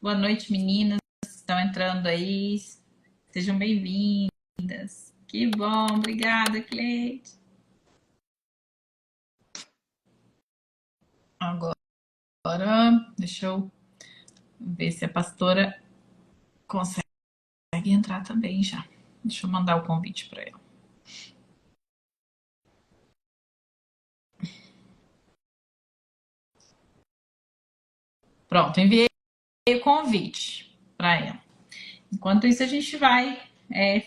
Boa noite, meninas que estão entrando aí. Sejam bem-vindas. Que bom, obrigada, Cleide. Agora, deixa eu ver se a pastora consegue entrar também já. Deixa eu mandar o convite para ela. Pronto, enviei o convite para ela. Enquanto isso, a gente vai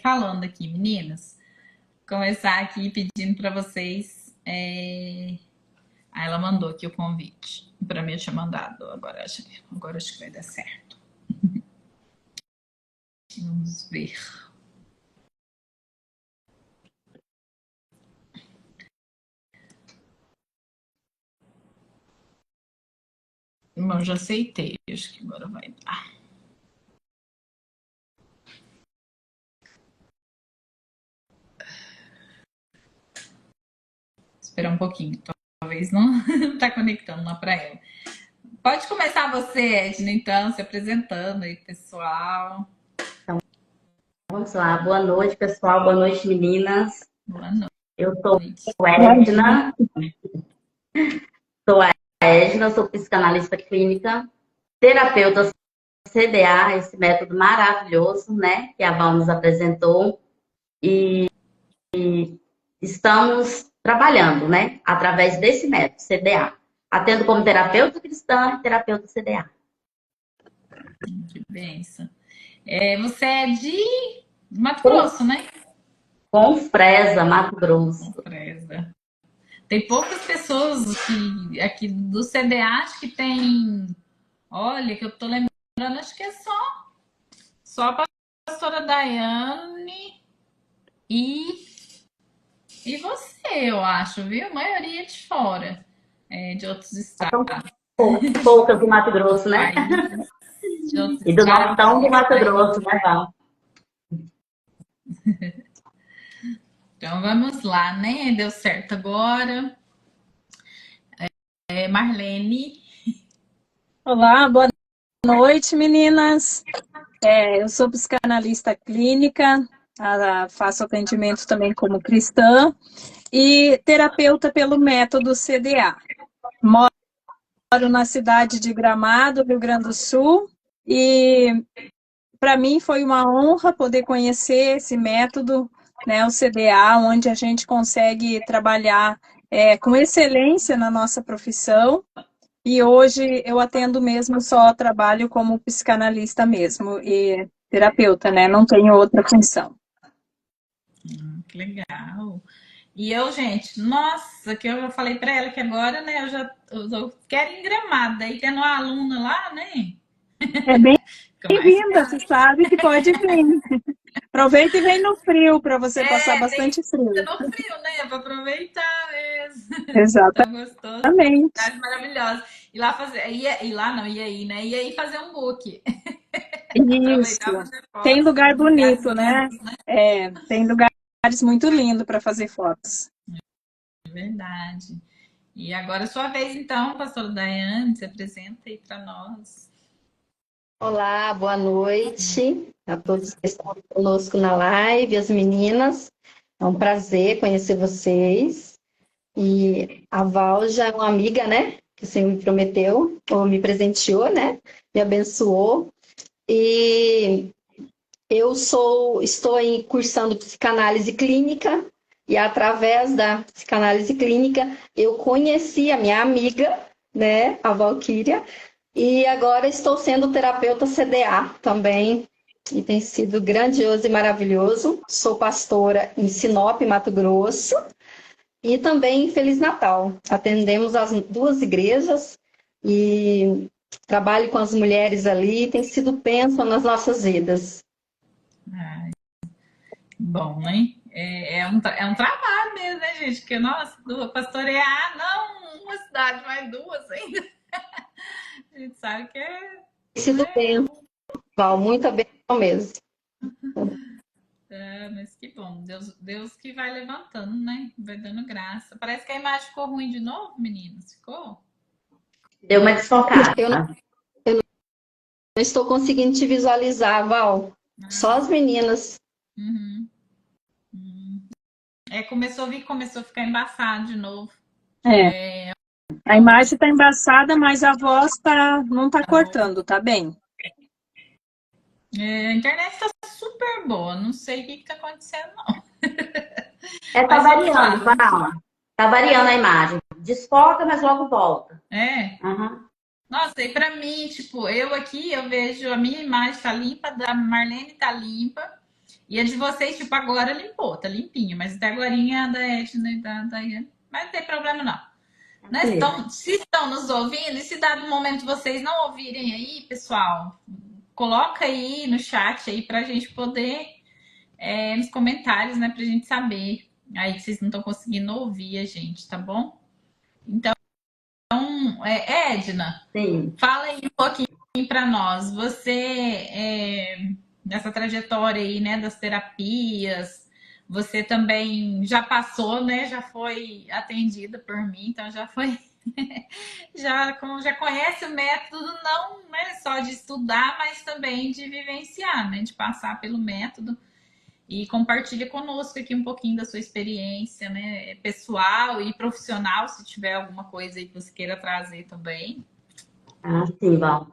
falando aqui, meninas. Começar aqui pedindo para vocês. Ah, ela mandou aqui o convite. Para mim, eu tinha mandado. Agora acho que vai dar certo. Vamos ver. Bom, já aceitei. Acho que agora vai dar. Esperar um pouquinho. Talvez não está conectando lá para ela. Pode começar você, Edna, então, se apresentando aí, pessoal. Vamos lá, boa noite, pessoal, boa noite, meninas. Boa Eu sou noite. a Edna, sou psicanalista clínica, terapeuta CDA, esse método maravilhoso, né, que a Val nos apresentou, e estamos trabalhando, né, através desse método CDA, atendo como terapeuta cristã e terapeuta CDA. Que benção. Você é de Mato Grosso, né? Confresa, Mato Grosso. Confresa. Tem poucas pessoas que aqui do CDA acho que tem. Olha, que eu tô lembrando, acho que é só a pastora Daiane e você, eu acho, viu? A maioria de fora, de outros estados, São poucas do Mato Grosso, né? países, de outros E do estados, de nortão do outros Mato Grosso, países. né, Val? Então vamos lá, né? Deu certo agora. Marlene. Olá, boa noite, meninas. Eu sou psicanalista clínica, faço atendimento também como cristã e terapeuta pelo método CDA. Moro na cidade de Gramado, Rio Grande do Sul, e para mim foi uma honra poder conhecer esse método, né, o CDA, onde a gente consegue trabalhar com excelência na nossa profissão. E hoje eu atendo mesmo, só trabalho como psicanalista mesmo e terapeuta, né? Não tenho outra função. Que legal. E eu, gente, nossa, que eu falei para ela que agora, né, eu quero ir em Gramado, daí tendo uma aluna lá, né? É bem Fica mais bem-vinda, fácil. você sabe que pode vir. Aproveita e vem no frio para você passar Tem bastante que frio. no frio, né? Para aproveitar mesmo. Tão gostoso, Exatamente. cidade maravilhosa. E lá fazer, e lá não, ia aí, né? Ia aí fazer um book. Aproveitar Isso. fazer Tem fotos lugar nos lugares bonito, né? lindos, né? Tem lugares muito lindos para fazer fotos. Verdade. E agora é sua vez, então, pastor Daiane, se apresenta aí para nós. Olá, boa noite a todos que estão conosco na live, as meninas. É um prazer conhecer vocês. E a Val já é uma amiga, né? Que o Senhor me prometeu, ou me presenteou, né? Me abençoou. E estou aí cursando psicanálise clínica. E através da psicanálise clínica, eu conheci a minha amiga, né? A Valquíria. E agora estou sendo terapeuta CDA também, e tem sido grandioso e maravilhoso. Sou pastora em Sinop, Mato Grosso, e também em Feliz Natal. Atendemos as duas igrejas e trabalho com as mulheres ali, tem sido bênção nas nossas vidas. Ai, bom, né? É um trabalho mesmo, né, gente? Porque, nossa, pastorear, não uma cidade, mas duas ainda. A gente sabe que Tem sido né? bênção, Val, muita bênção mesmo. Mas que bom. Deus que vai levantando, né? Vai dando graça. Parece que a imagem ficou ruim de novo, meninas. Ficou? Deu uma desfocada. estou conseguindo te visualizar, Val. Só as meninas. Uhum. Começou a começou a ficar embaçado de novo. A imagem está embaçada, mas a voz não está cortando, tá bem? A internet está super boa, não sei o que está acontecendo, não. Tá Mas vamos variando, lá. fala. Tá variando a imagem. Desfoca, mas logo volta. Uhum. Nossa, e pra mim, tipo, eu aqui, eu vejo a minha imagem tá limpa, da Marlene tá limpa, e a de vocês, tipo, agora limpou, tá limpinho, mas até agorinha a da Edna e da Daiane, mas não tem problema não. Né? Se estão nos ouvindo, e se dado momento vocês não ouvirem aí, pessoal, coloca aí no chat aí pra gente poder, nos comentários, né, pra gente saber aí que vocês não estão conseguindo ouvir a gente, tá bom? Então, Edna, Sim. fala aí um pouquinho para nós. Você, nessa trajetória aí, né, das terapias, você também já passou, né? Já foi atendida por mim, então já foi, já conhece o método, não, né, só de estudar, mas também de vivenciar, né, de passar pelo método. E compartilha conosco aqui um pouquinho da sua experiência, né, pessoal e profissional, se tiver alguma coisa aí que você queira trazer também. Ah, sim, Val.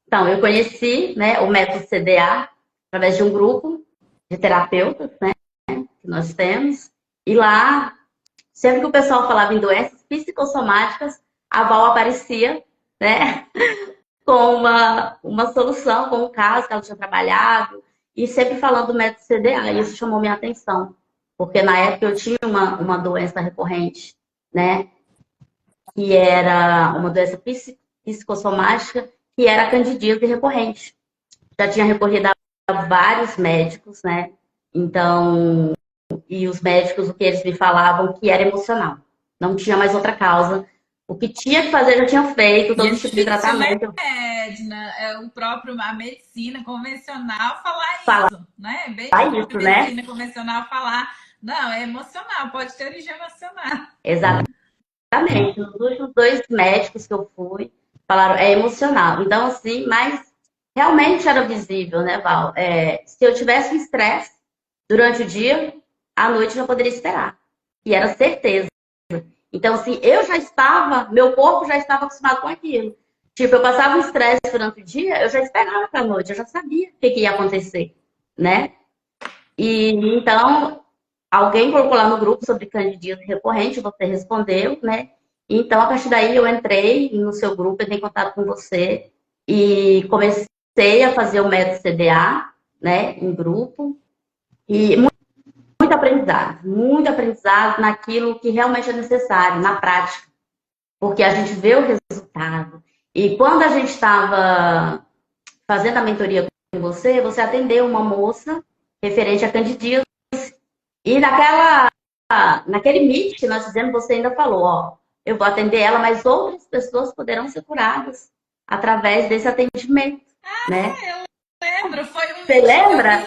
Então, eu conheci, né, o método CDA através de um grupo de terapeutas, né, que nós temos. E lá, sempre que o pessoal falava em doenças psicossomáticas, a Val aparecia, né, com uma solução, com um caso que ela tinha trabalhado, e sempre falando do método CDA. E isso chamou minha atenção, porque na época eu tinha uma doença recorrente, né, que era uma doença psicossomática, que era a candidíase recorrente. Já tinha recorrido a vários médicos, né? Então, e os médicos, o que eles me falavam, que era emocional. Não tinha mais outra causa. O que tinha que fazer, já tinha feito, todo tipo de tratamento. Edna, a medicina convencional falar isso, né? Bem isso, a medicina convencional falar, não, é emocional, pode ter origem emocional. Exatamente. Os últimos 2 médicos que eu fui, falaram, é emocional. Então, assim, mas realmente era visível, né, Val? Se eu tivesse um estresse durante o dia, à noite eu já poderia esperar. E era certeza. Então, assim, meu corpo já estava acostumado com aquilo. Tipo, eu passava um estresse durante o dia, eu já esperava para a noite, eu já sabia o que ia acontecer, né? E então, alguém colocou lá no grupo sobre candidíase recorrente, você respondeu, né? Então, a partir daí, eu entrei no seu grupo, entrei em contato com você e comecei a fazer o método CDA, né, em grupo. E muito aprendizado naquilo que realmente é necessário, na prática. Porque a gente vê o resultado. E quando a gente estava fazendo a mentoria com você, você atendeu uma moça referente a candidíase. E naquele meet que nós fizemos, você ainda falou, ó, eu vou atender ela, mas outras pessoas poderão ser curadas através desse atendimento, né? Eu lembro, foi um Você lembra?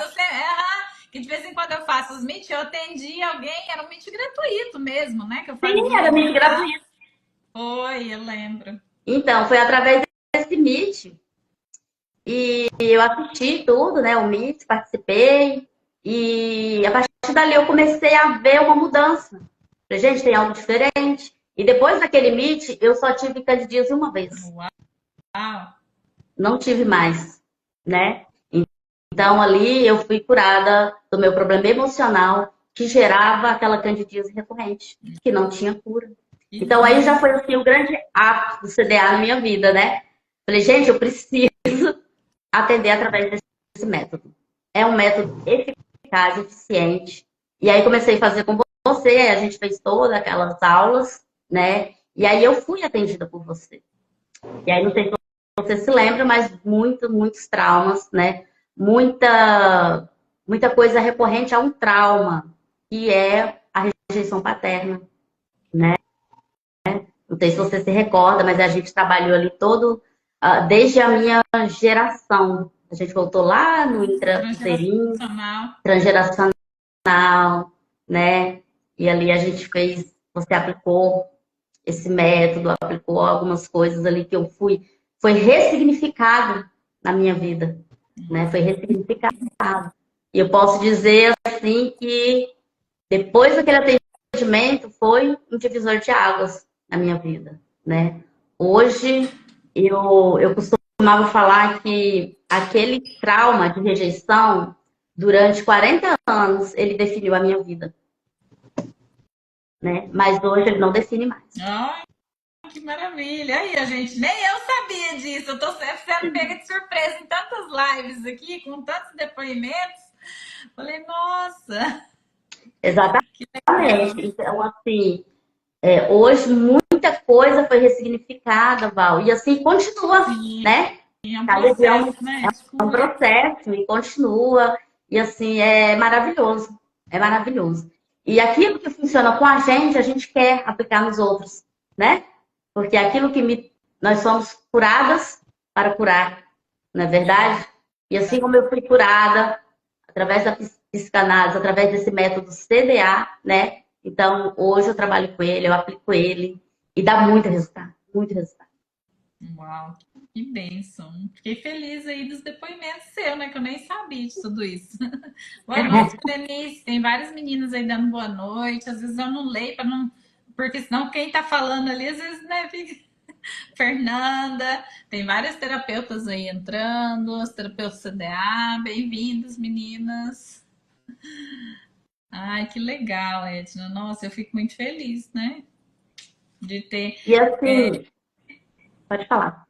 Que de vez em quando eu faço os meet, eu atendi alguém, era um meet gratuito mesmo, né? Que eu fazia. Sim, era meet gratuito. Foi, eu lembro. Então, foi através desse meet. E eu assisti tudo, né? O meet, participei. E a partir dali eu comecei a ver uma mudança. Falei, gente, tem algo diferente. E depois daquele meet, eu só tive candidíase uma vez. Uau. Não tive mais, né? Então, ali eu fui curada do meu problema emocional que gerava aquela candidíase recorrente, que não tinha cura. Então, aí já foi assim, o grande ato do CDA na minha vida, né? Falei, gente, eu preciso atender através desse método. É um método eficaz, eficiente. E aí comecei a fazer com você, a gente fez todas aquelas aulas, né? E aí eu fui atendida por você. E aí não sei se você se lembra, mas muitos traumas, né? Muita coisa recorrente a um trauma, que é a rejeição paterna, né? Não sei se você se recorda, mas a gente trabalhou ali desde a minha geração. A gente voltou lá no intrauterino, transgeracional, né? E ali a gente você aplicou esse método, aplicou algumas coisas ali que foi ressignificado na minha vida, né? Foi ressignificado. E eu posso dizer, assim, que depois daquele atendimento foi um divisor de águas na minha vida, né? Hoje, eu costumava falar que aquele trauma de rejeição, durante 40 anos, ele definiu a minha vida, né? Mas hoje ele não define mais. Ai, que maravilha. Aí, a gente, nem eu sabia disso. Eu tô sempre sendo pega de surpresa em tantas lives aqui, com tantos depoimentos. Falei, nossa, que legal. Exatamente. Então, assim, hoje muita coisa foi ressignificada, Val, e assim continua, Sim, né? é um Cada dia processo, né? De é um cura. processo e continua, e assim, é maravilhoso. E aquilo que funciona com a gente quer aplicar nos outros, né? Porque aquilo nós somos curadas para curar, não é verdade? E assim como eu fui curada através da psicanálise, através desse método CDA, né? Então, hoje eu trabalho com ele, eu aplico ele e dá muito resultado, muito resultado. Uau, que bênção. Fiquei feliz aí dos depoimentos seus, né? Que eu nem sabia de tudo isso. Boa noite, Denise. Tem várias meninas aí dando boa noite. Às vezes eu não leio para não. Porque senão quem tá falando ali, às vezes, né, fica. Fernanda, tem várias terapeutas aí entrando, as terapeutas CDA, bem-vindos, meninas. Ai, que legal, Edna. Nossa, eu fico muito feliz, né? De ter. E assim, pode falar.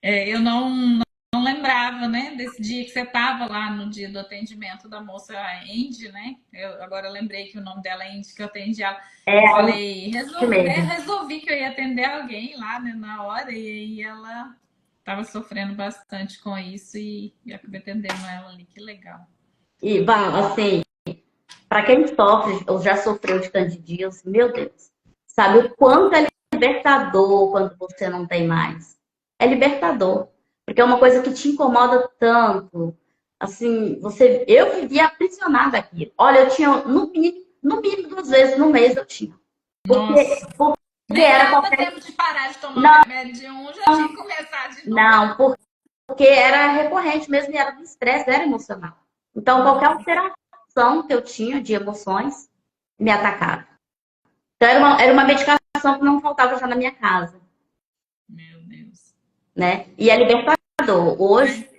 Eu não lembrava, né, desse dia que você estava lá no dia do atendimento da moça Andy, né? Eu agora lembrei que o nome dela é Andy, que eu atendi ela. É Eu falei, isso mesmo. resolvi que eu ia atender alguém lá, né, na hora, e aí ela estava sofrendo bastante com isso e acabei atendendo ela ali. Que legal. E, Val, assim, para quem sofre ou já sofreu de candidíase, meu Deus, sabe o quanto é libertador quando você não tem mais? É libertador, porque é uma coisa que te incomoda tanto. Assim, eu vivia aprisionada aqui. Olha, eu tinha no mínimo 2 vezes no mês eu tinha. Porque, Nossa, porque nem era dava qualquer. tempo de parar de tomar o remédio de um, já tinha que começar de novo. Não, porque era recorrente mesmo e era do estresse, era emocional. Então, qualquer alteração que eu tinha de emoções me atacava. Então, era uma medicação que não faltava já na minha casa, Meu Deus. né? E é libertador. Hoje,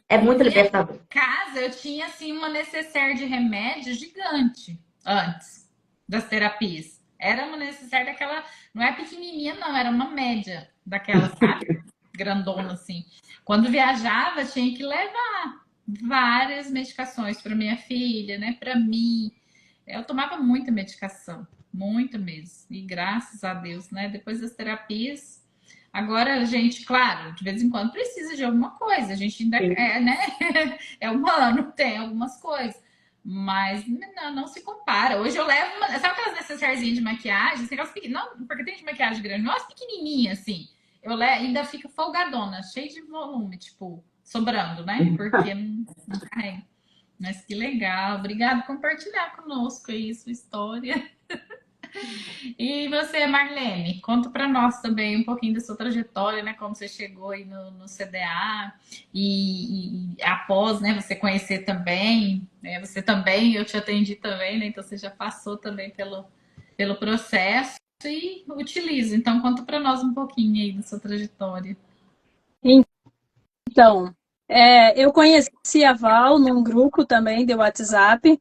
é muito Minha libertador. casa, eu tinha assim uma necessaire de remédio gigante antes das terapias. Era uma necessaire daquela, não é pequenininha não, era uma média daquela, sabe? Grandona assim. Quando viajava, tinha que levar várias medicações para minha filha, né, para mim. Eu tomava muita medicação, muita mesmo. E graças a Deus, né, depois das terapias. Agora, a gente, claro, de vez em quando precisa de alguma coisa. A gente ainda Sim. é, né? É humano, tem algumas coisas. Mas não se compara. Hoje eu levo uma. Sabe aquelas necessairezinhas de maquiagem? Aquelas não, porque tem de maquiagem grande, umas pequenininhas assim. Ainda fica folgadona, cheio de volume, tipo, sobrando, né? Porque não carrega. Mas que legal. Obrigada por compartilhar conosco aí sua história. E você, Marlene, conta para nós também um pouquinho da sua trajetória, né? Como você chegou aí no CDA e após, né? Você conhecer também, né? Você também, eu te atendi também, né? Então você já passou também pelo processo e utiliza. Então conta para nós um pouquinho aí da sua trajetória. Então, eu conheci a Val num grupo também de WhatsApp.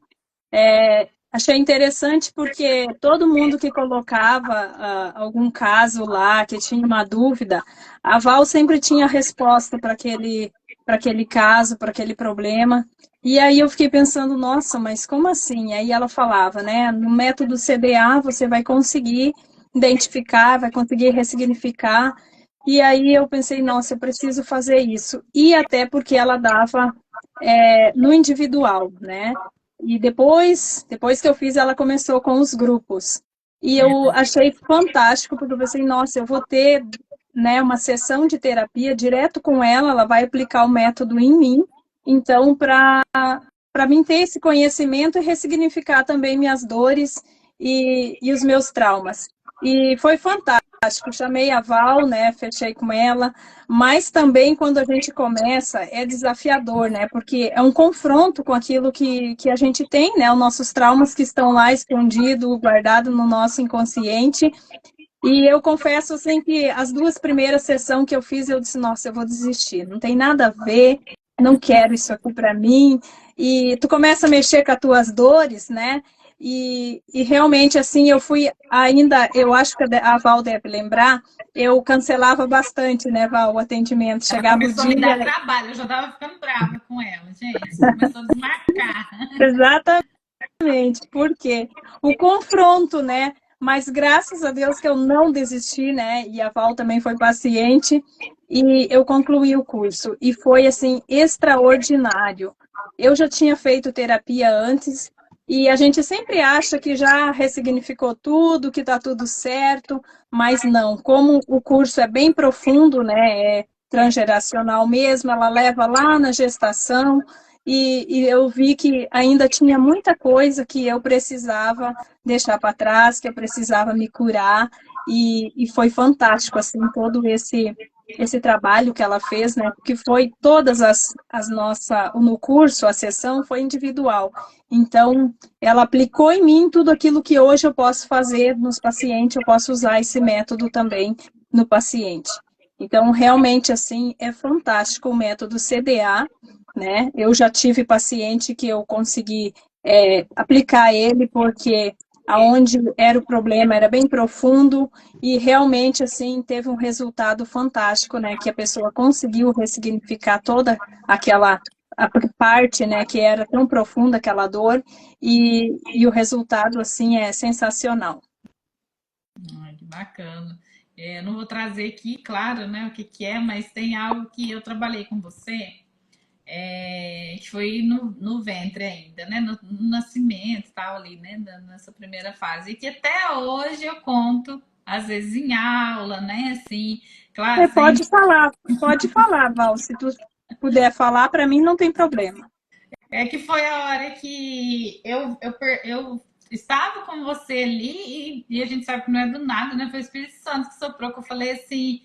Achei interessante porque todo mundo que colocava algum caso lá, que tinha uma dúvida, a Val sempre tinha resposta para aquele caso, para aquele problema. E aí eu fiquei pensando, nossa, mas como assim? Aí ela falava, né? No método CDA você vai conseguir identificar, vai conseguir ressignificar. E aí eu pensei, nossa, eu preciso fazer isso. E até porque ela dava no individual, né? E depois que eu fiz, ela começou com os grupos. E eu achei fantástico, porque eu pensei, nossa, eu vou ter, né, uma sessão de terapia direto com ela vai aplicar o método em mim. Então, para mim ter esse conhecimento e ressignificar também minhas dores e os meus traumas. E foi fantástico. Chamei a Val, né, fechei com ela, mas também quando a gente começa é desafiador, né, porque é um confronto com aquilo que a gente tem, né, os nossos traumas que estão lá escondidos, guardados no nosso inconsciente. E eu confesso, assim, que as 2 primeiras sessões que eu fiz, eu disse, nossa, eu vou desistir, não tem nada a ver, não quero isso aqui para mim. E tu começa a mexer com as tuas dores, né? E realmente, assim, eu fui ainda, eu acho que a Val deve lembrar, eu cancelava bastante, né, Val, o atendimento. Ela Chegava o começou a me dar dia... trabalho, eu já tava ficando brava com ela, gente. Começou a desmarcar. Exatamente. Porque o confronto, né? Mas graças a Deus que eu não desisti, né? E a Val também foi paciente e eu concluí o curso. E foi, assim, extraordinário. Eu já tinha feito terapia antes e a gente sempre acha que já ressignificou tudo, que está tudo certo, mas não. Como o curso é bem profundo, né? É transgeracional mesmo, ela leva lá na gestação, e eu vi que ainda tinha muita coisa que eu precisava deixar para trás, que eu precisava me curar, e foi fantástico, assim, todo esse trabalho que ela fez, né, porque foi todas as nossas, no curso, a sessão foi individual, então ela aplicou em mim tudo aquilo que hoje eu posso fazer nos pacientes, eu posso usar esse método também no paciente. Então, realmente, assim, é fantástico o método CDA, né? Eu já tive paciente que eu consegui aplicar ele porque aonde era o problema era bem profundo e realmente assim teve um resultado fantástico, né? Que a pessoa conseguiu ressignificar toda aquela a parte, né? Que era tão profunda aquela dor e o resultado assim é sensacional. Ai, que bacana. Eu não vou trazer aqui, claro, né, o que que é, mas tem algo que eu trabalhei com você, que foi no ventre ainda, né, no nascimento e tal ali, né, nessa primeira fase, e que até hoje eu conto, às vezes em aula, né, assim, claro, Você sem. pode falar, Val, se tu puder falar, para mim não tem problema. É que foi a hora que eu estava com você ali e a gente sabe que não é do nada, né? Foi o Espírito Santo que soprou, que eu falei assim,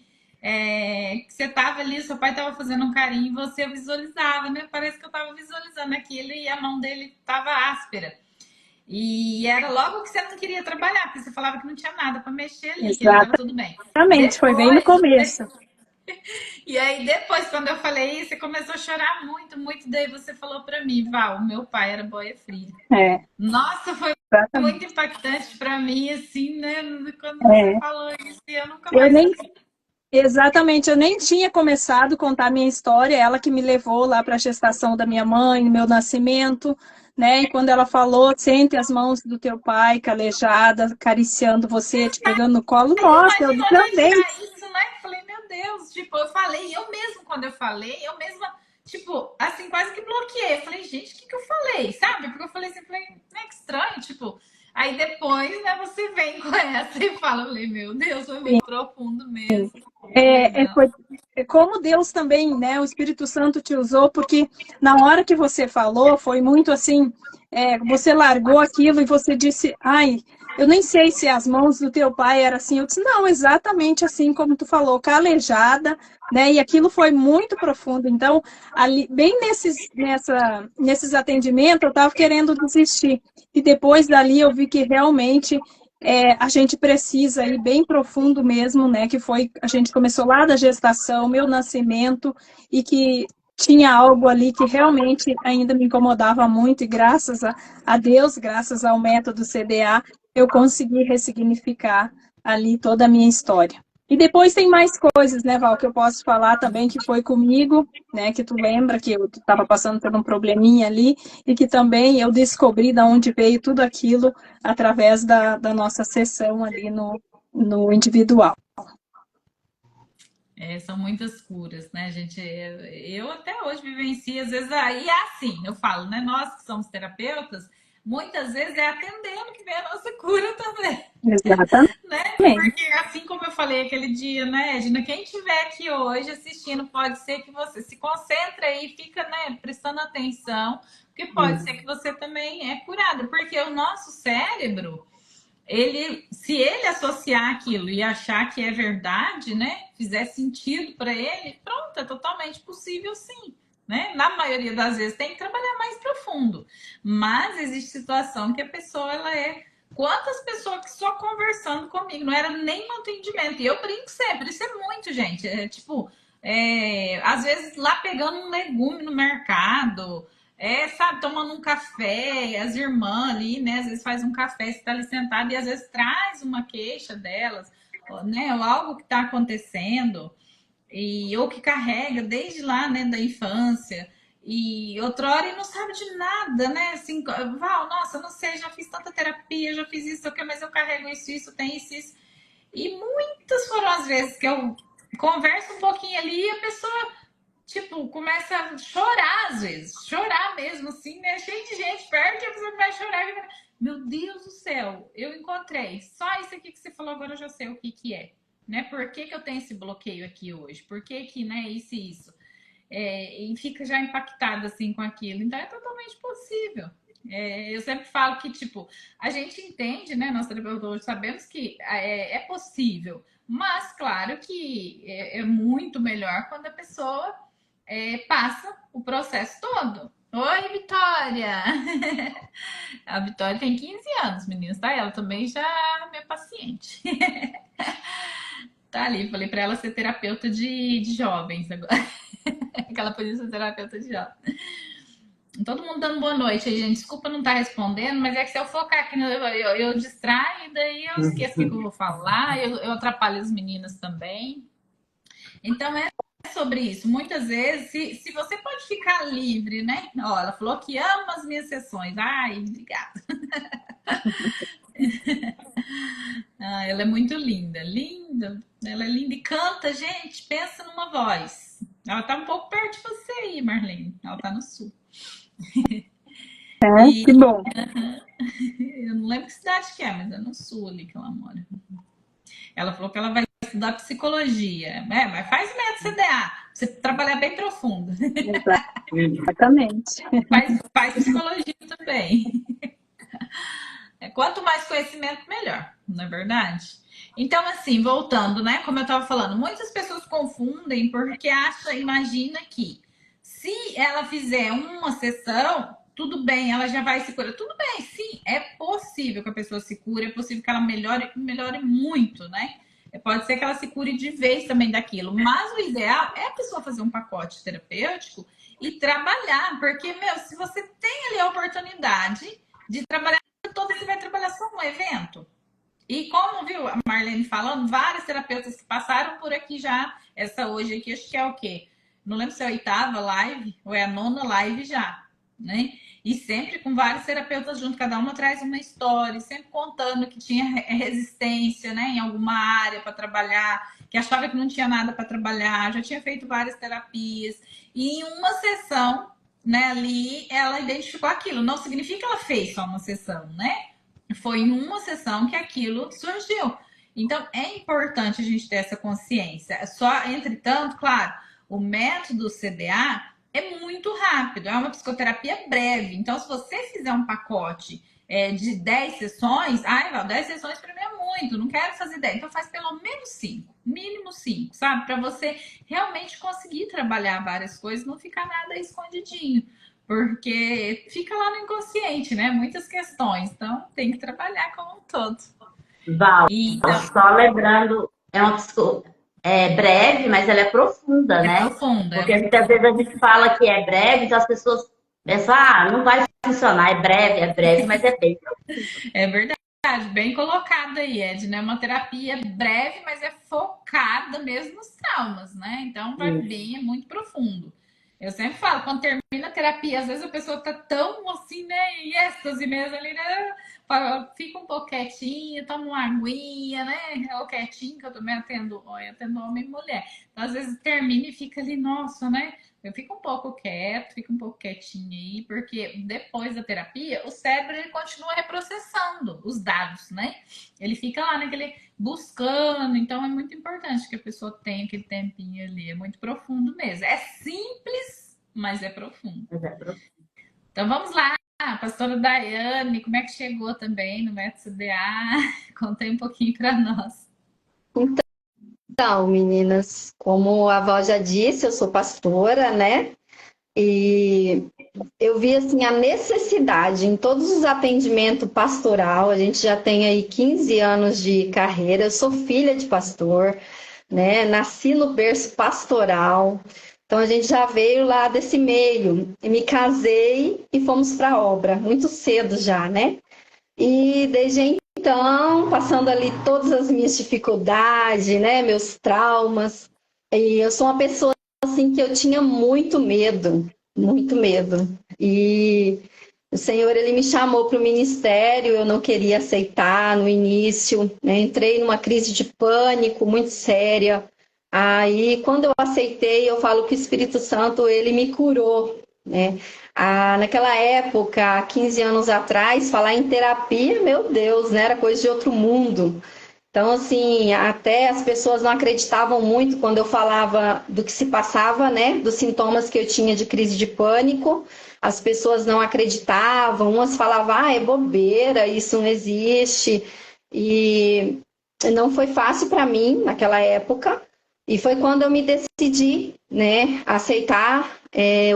que você estava ali, seu pai estava fazendo um carinho e você visualizava, né? Parece que eu estava visualizando aquilo e a mão dele estava áspera. E era logo que você não queria trabalhar, porque você falava que não tinha nada para mexer ali, que ele estava tudo bem. Exatamente, foi bem no Depois, começo. e aí, depois, quando eu falei isso, você começou a chorar muito, muito. Daí você falou para mim, Val, o meu pai era boia fria. É, Nossa, foi muito exatamente. impactante para mim, assim, né? Quando você É. falou isso, e eu nunca Eu mais. nem, exatamente, eu nem tinha começado a contar a minha história, ela que me levou lá para a gestação da minha mãe, no meu nascimento, né? E quando ela falou, sente as mãos do teu pai, calejada, acariciando você, te pegando no colo, nossa, eu Imaginando também. isso, né? Falei, meu Deus, tipo, eu falei, eu mesmo, quando eu falei, eu mesma, tipo, assim, quase que bloqueei. Eu falei, gente, o que que eu falei, sabe? Porque eu falei assim, falei, né, que estranho, tipo. Aí depois, né, você vem com essa e fala, eu falei, meu Deus, foi muito profundo mesmo. Muito legal. Foi como Deus também, né? O Espírito Santo te usou, porque na hora que você falou, foi muito assim, você largou aquilo e você disse, ai, eu nem sei se as mãos do teu pai eram assim. Eu disse, não, exatamente assim como tu falou, calejada, né? E aquilo foi muito profundo. Então, ali, bem nesses atendimentos, eu estava querendo desistir. E depois dali eu vi que realmente a gente precisa ir bem profundo mesmo, né? Que foi, a gente começou lá da gestação, meu nascimento, e que tinha algo ali que realmente ainda me incomodava muito, e graças a Deus, graças ao método CDA, eu consegui ressignificar ali toda a minha história. E depois tem mais coisas, né, Val, que eu posso falar também que foi comigo, né, que tu lembra que eu estava passando por um probleminha ali, e que também eu descobri de onde veio tudo aquilo através da nossa sessão ali no individual. São muitas curas, né, gente? Eu até hoje vivencio, às vezes, aí é assim, eu falo, né? Nós que somos terapeutas, muitas vezes é atendendo que vem a nossa cura também, né? Exatamente. Porque assim como eu falei aquele dia, né, Edna, quem estiver aqui hoje assistindo, pode ser que você se concentre aí e fica, né, prestando atenção, porque pode ser que você também é curado, porque o nosso cérebro, se ele associar aquilo e achar que é verdade, né? Fizer sentido para ele, pronto, é totalmente possível sim. Né? Na maioria das vezes tem que trabalhar mais profundo. Mas existe situação que a pessoa ela é. Quantas pessoas que só conversando comigo, não era nem um atendimento. E eu brinco sempre, isso é muito, gente. É tipo, às vezes lá pegando um legume no mercado, sabe, tomando um café, as irmãs ali, né? Às vezes faz um café, você está ali sentado e às vezes traz uma queixa delas, né? Ou algo que está acontecendo, ou que carrega desde lá, né, da infância. E outrora e não sabe de nada, né? Assim, Val, nossa, não sei, já fiz tanta terapia, já fiz isso, mas eu carrego isso, tem isso. E muitas foram as vezes que eu converso um pouquinho ali e a pessoa tipo, começa a chorar às vezes, chorar mesmo, assim, né? Cheio de gente perto e a pessoa vai chorar. Meu Deus do céu, eu encontrei. Só isso aqui que você falou, agora eu já sei o que que é. Né? Por que eu tenho esse bloqueio aqui hoje? Por que, né, isso e isso? E fica já impactada assim com aquilo. Então é totalmente possível. Eu sempre falo que, tipo, a gente entende, né? Nós terapeutas sabemos que é possível, mas claro que é muito melhor quando a pessoa passa o processo todo. Oi, Vitória! A Vitória tem 15 anos, meninas, tá? Ela também já é minha paciente. Tá ali, falei pra ela ser terapeuta de jovens agora. Que ela podia ser terapeuta de jovens. Todo mundo dando boa noite aí, gente. Desculpa não estar respondendo, mas é que se eu focar aqui, eu distraio, e daí eu esqueço o que eu vou falar, eu atrapalho as meninas também. Então é sobre isso. Muitas vezes, se você pode ficar livre, né? Ó, ela falou que ama as minhas sessões. Ai, obrigada. Ela é muito linda, linda. Ela é linda e canta, gente. Pensa numa voz. Ela tá um pouco perto de você aí, Marlene. Ela tá no sul. Que bom. Eu não lembro que cidade que é, mas é no sul ali que ela mora. Ela falou que ela vai estudar psicologia. Mas faz método CDA. Você trabalhar bem profundo. Exatamente. Faz psicologia também. Quanto mais conhecimento, melhor, não é verdade? Então, assim, voltando, né? Como eu estava falando, muitas pessoas confundem porque imagina que se ela fizer uma sessão, tudo bem, ela já vai se curar. Tudo bem, sim, é possível que a pessoa se cure, é possível que ela melhore muito, né? Pode ser que ela se cure de vez também daquilo, mas o ideal é a pessoa fazer um pacote terapêutico e trabalhar, porque, meu, se você tem ali a oportunidade de trabalhar toda, você vai trabalhar só no evento. E como viu a Marlene falando, vários terapeutas que passaram por aqui já. Essa hoje aqui, acho que é o quê? Não lembro se é a 8ª live ou é a 9ª live já, né? E sempre com vários terapeutas junto, cada uma traz uma história, sempre contando que tinha resistência, né, em alguma área para trabalhar, que achava que não tinha nada para trabalhar, já tinha feito várias terapias. E em uma sessão, né, ali ela identificou aquilo. Não significa que ela fez só uma sessão, né? Foi em uma sessão que aquilo surgiu. Então, é importante a gente ter essa consciência. Só, entretanto, claro, o método CDA é muito rápido, é uma psicoterapia breve. Então, se você fizer um pacote de 10 sessões, 10 sessões para mim é muito, não quero fazer 10. Então, faz pelo menos 5, mínimo 5, sabe? Para você realmente conseguir trabalhar várias coisas, não ficar nada escondidinho. Porque fica lá no inconsciente, né? Muitas questões. Então, tem que trabalhar como um todo. Val, só lembrando, é breve, mas ela é profunda, né? Profunda. Porque muitas vezes a gente fala que é breve, então as pessoas pensam, não vai funcionar, é breve, mas é bem profundo. É verdade, bem colocado aí, Ed, né? Uma terapia breve, mas é focada mesmo nos traumas, né? Então, vai bem, é muito profundo. Eu sempre falo, quando termina a terapia, às vezes a pessoa tá tão assim, né, em êxtase mesmo ali, né? Fica um pouco quietinha, toma uma aguinha, né? Ou quietinho, que eu também atendo homem e mulher. Então, às vezes termina e fica ali, nossa, né? Eu fico um pouco quieto, fico um pouco quietinho aí, porque depois da terapia, o cérebro ele continua reprocessando os dados, né? Ele fica lá naquele buscando, então é muito importante que a pessoa tenha aquele tempinho ali, é muito profundo mesmo. É simples, mas é profundo. Então vamos lá, a pastora Daiane, como é que chegou também no Método CDA? Conta aí um pouquinho para nós. Então, meninas, como a avó já disse, eu sou pastora, né? E eu vi assim a necessidade em todos os atendimentos pastoral. A gente já tem aí 15 anos de carreira. Eu sou filha de pastor, né? Nasci no berço pastoral. Então a gente já veio lá desse meio. E me casei e fomos para a obra, muito cedo já, né? E desde então, passando ali todas as minhas dificuldades, né, meus traumas, e eu sou uma pessoa assim que eu tinha muito medo, muito medo. E o Senhor, ele me chamou para o ministério, eu não queria aceitar no início, né? Entrei numa crise de pânico muito séria. Aí, quando eu aceitei, eu falo que o Espírito Santo, ele me curou, né? Naquela época, 15 anos atrás, falar em terapia, meu Deus, né? Era coisa de outro mundo. Então, assim, até as pessoas não acreditavam muito quando eu falava do que se passava, né? Dos sintomas que eu tinha de crise de pânico. As pessoas não acreditavam, umas falavam, é bobeira, isso não existe. E não foi fácil para mim naquela época. E foi quando eu me decidi, né, aceitar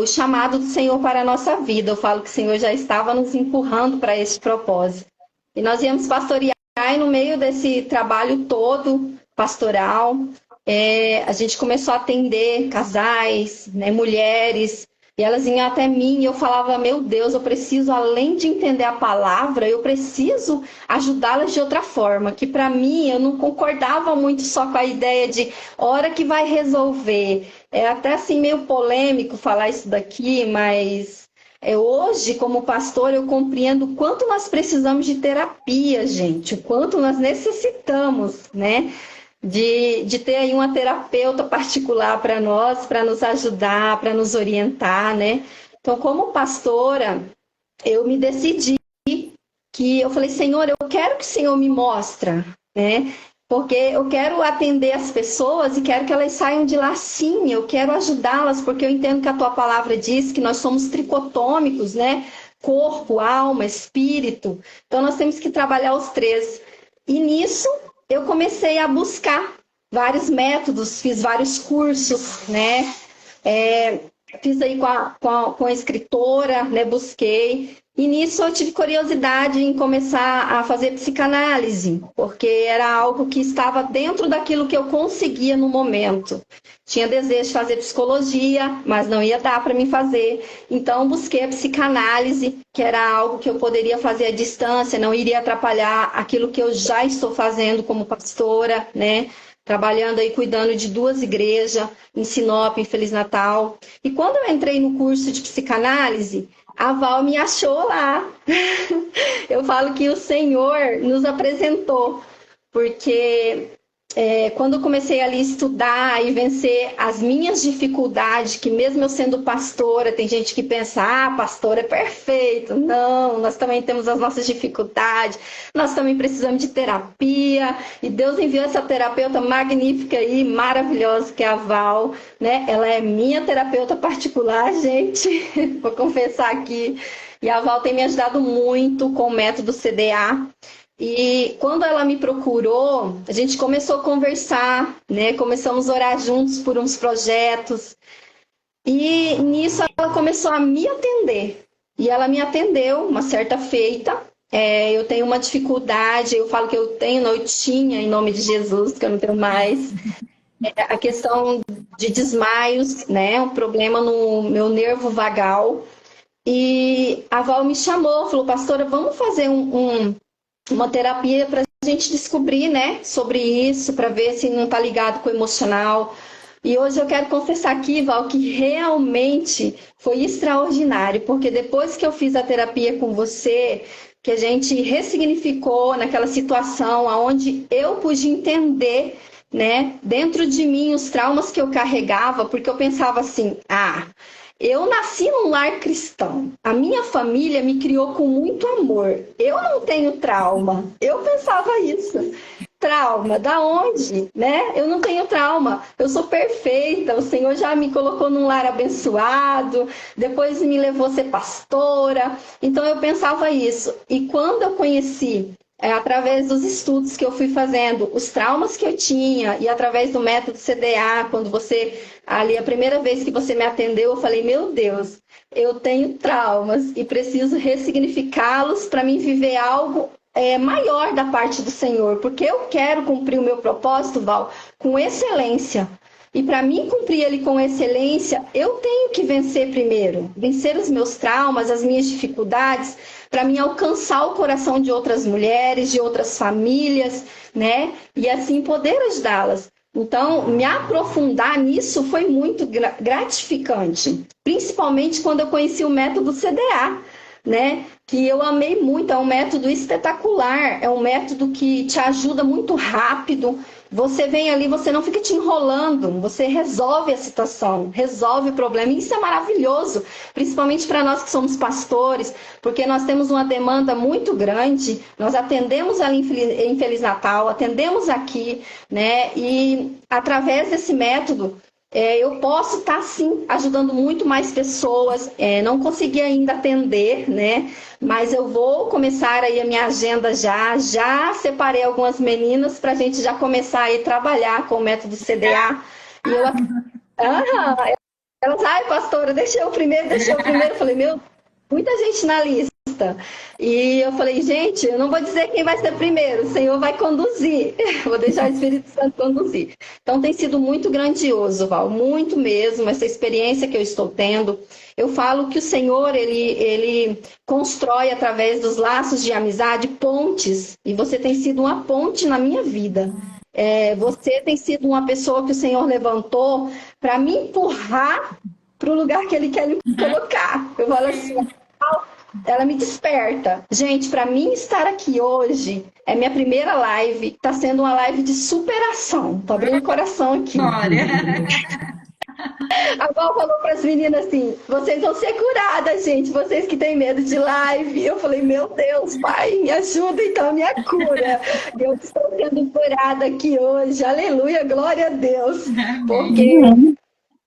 o chamado do Senhor para a nossa vida. Eu falo que o Senhor já estava nos empurrando para esse propósito. E nós íamos pastorear e no meio desse trabalho todo pastoral, a gente começou a atender casais, né, mulheres, e elas vinham até mim e eu falava, meu Deus, eu preciso, além de entender a palavra, eu preciso ajudá-las de outra forma, que para mim eu não concordava muito só com a ideia de hora que vai resolver. É até assim meio polêmico falar isso daqui, mas hoje, como pastor, eu compreendo o quanto nós precisamos de terapia, gente, o quanto nós necessitamos, né? De ter aí uma terapeuta particular para nós, para nos ajudar, para nos orientar, né? Então, como pastora, eu me decidi que eu falei, Senhor, eu quero que o Senhor me mostre, né? Porque eu quero atender as pessoas e quero que elas saiam de lá sim, eu quero ajudá-las, porque eu entendo que a tua palavra diz que nós somos tricotômicos, né? Corpo, alma, espírito. Então nós temos que trabalhar os três. E nisso eu comecei a buscar vários métodos, fiz vários cursos, né? Fiz aí com a escritora, né? Busquei. E nisso eu tive curiosidade em começar a fazer psicanálise, porque era algo que estava dentro daquilo que eu conseguia no momento. Tinha desejo de fazer psicologia, mas não ia dar para mim fazer. Então busquei a psicanálise, que era algo que eu poderia fazer à distância, não iria atrapalhar aquilo que eu já estou fazendo como pastora, né? Trabalhando aí, cuidando de 2 igrejas, em Sinop, em Feliz Natal. E quando eu entrei no curso de psicanálise, a Val me achou lá. Eu falo que o Senhor nos apresentou, porque quando eu comecei ali a estudar e vencer as minhas dificuldades, que mesmo eu sendo pastora, tem gente que pensa, pastor é perfeito. Não, nós também temos as nossas dificuldades, nós também precisamos de terapia, e Deus enviou essa terapeuta magnífica e maravilhosa, que é a Val, né? Ela é minha terapeuta particular, gente, vou confessar aqui, e a Val tem me ajudado muito com o método CDA. E quando ela me procurou, a gente começou a conversar, né? Começamos a orar juntos por uns projetos. E nisso ela começou a me atender. E ela me atendeu uma certa feita. Eu tenho uma dificuldade, eu falo que eu tenho, não, eu tinha, em nome de Jesus, que eu não tenho mais. A questão de desmaios, né? Um problema no meu nervo vagal. E a Val me chamou, falou, pastora, vamos fazer uma terapia para a gente descobrir, né, sobre isso, para ver se não está ligado com o emocional. E hoje eu quero confessar aqui, Val, que realmente foi extraordinário, porque depois que eu fiz a terapia com você, que a gente ressignificou naquela situação onde eu pude entender, né, dentro de mim os traumas que eu carregava, porque eu pensava assim, eu nasci num lar cristão. A minha família me criou com muito amor. Eu não tenho trauma. Eu pensava isso. trauma, da onde, né? Eu não tenho trauma, eu sou perfeita, o Senhor já me colocou num lar abençoado, depois me levou a ser pastora, então eu pensava isso. E quando eu conheci, através dos estudos que eu fui fazendo, os traumas que eu tinha, e através do método CDA, quando você, ali, a primeira vez que você me atendeu, eu falei, meu Deus, eu tenho traumas e preciso ressignificá-los para mim viver algo maior da parte do Senhor, porque eu quero cumprir o meu propósito, Val, com excelência. E para mim cumprir ele com excelência, eu tenho que vencer primeiro, vencer os meus traumas, as minhas dificuldades, para mim alcançar o coração de outras mulheres, de outras famílias, né? E assim poder ajudá-las. Então, me aprofundar nisso foi muito gratificante, principalmente quando eu conheci o método CDA, né? Que eu amei muito, é um método espetacular, é um método que te ajuda muito rápido. Você vem ali, você não fica te enrolando, você resolve a situação, resolve o problema. E isso é maravilhoso, principalmente para nós que somos pastores, porque nós temos uma demanda muito grande. Nós atendemos ali em Feliz Natal, atendemos aqui, né? E através desse método, eu posso estar, sim, ajudando muito mais pessoas. Não consegui ainda atender, né? Mas eu vou começar aí a minha agenda já separei algumas meninas para a gente já começar aí a trabalhar com o método CDA. E elas, ai, pastora, deixa eu primeiro. Eu falei, meu, muita gente na lista. E eu falei, gente, eu não vou dizer quem vai ser primeiro, o Senhor vai conduzir, vou deixar o Espírito Santo conduzir. Então tem sido muito grandioso, Val, muito mesmo, essa experiência que eu estou tendo. Eu falo que o Senhor, ele constrói através dos laços de amizade pontes, e você tem sido uma ponte na minha vida. Você tem sido uma pessoa que o Senhor levantou para me empurrar para o lugar que Ele quer me colocar. Eu falo assim, ela me desperta. Gente, para mim estar aqui hoje é minha primeira live. Tá sendo uma live de superação. Tô abrindo o coração aqui. Glória. A Val falou para as meninas assim, vocês vão ser curadas, gente. Vocês que têm medo de live. Eu falei, meu Deus, Pai, me ajuda então a minha cura. Eu estou sendo curada aqui hoje. Aleluia, glória a Deus. Porque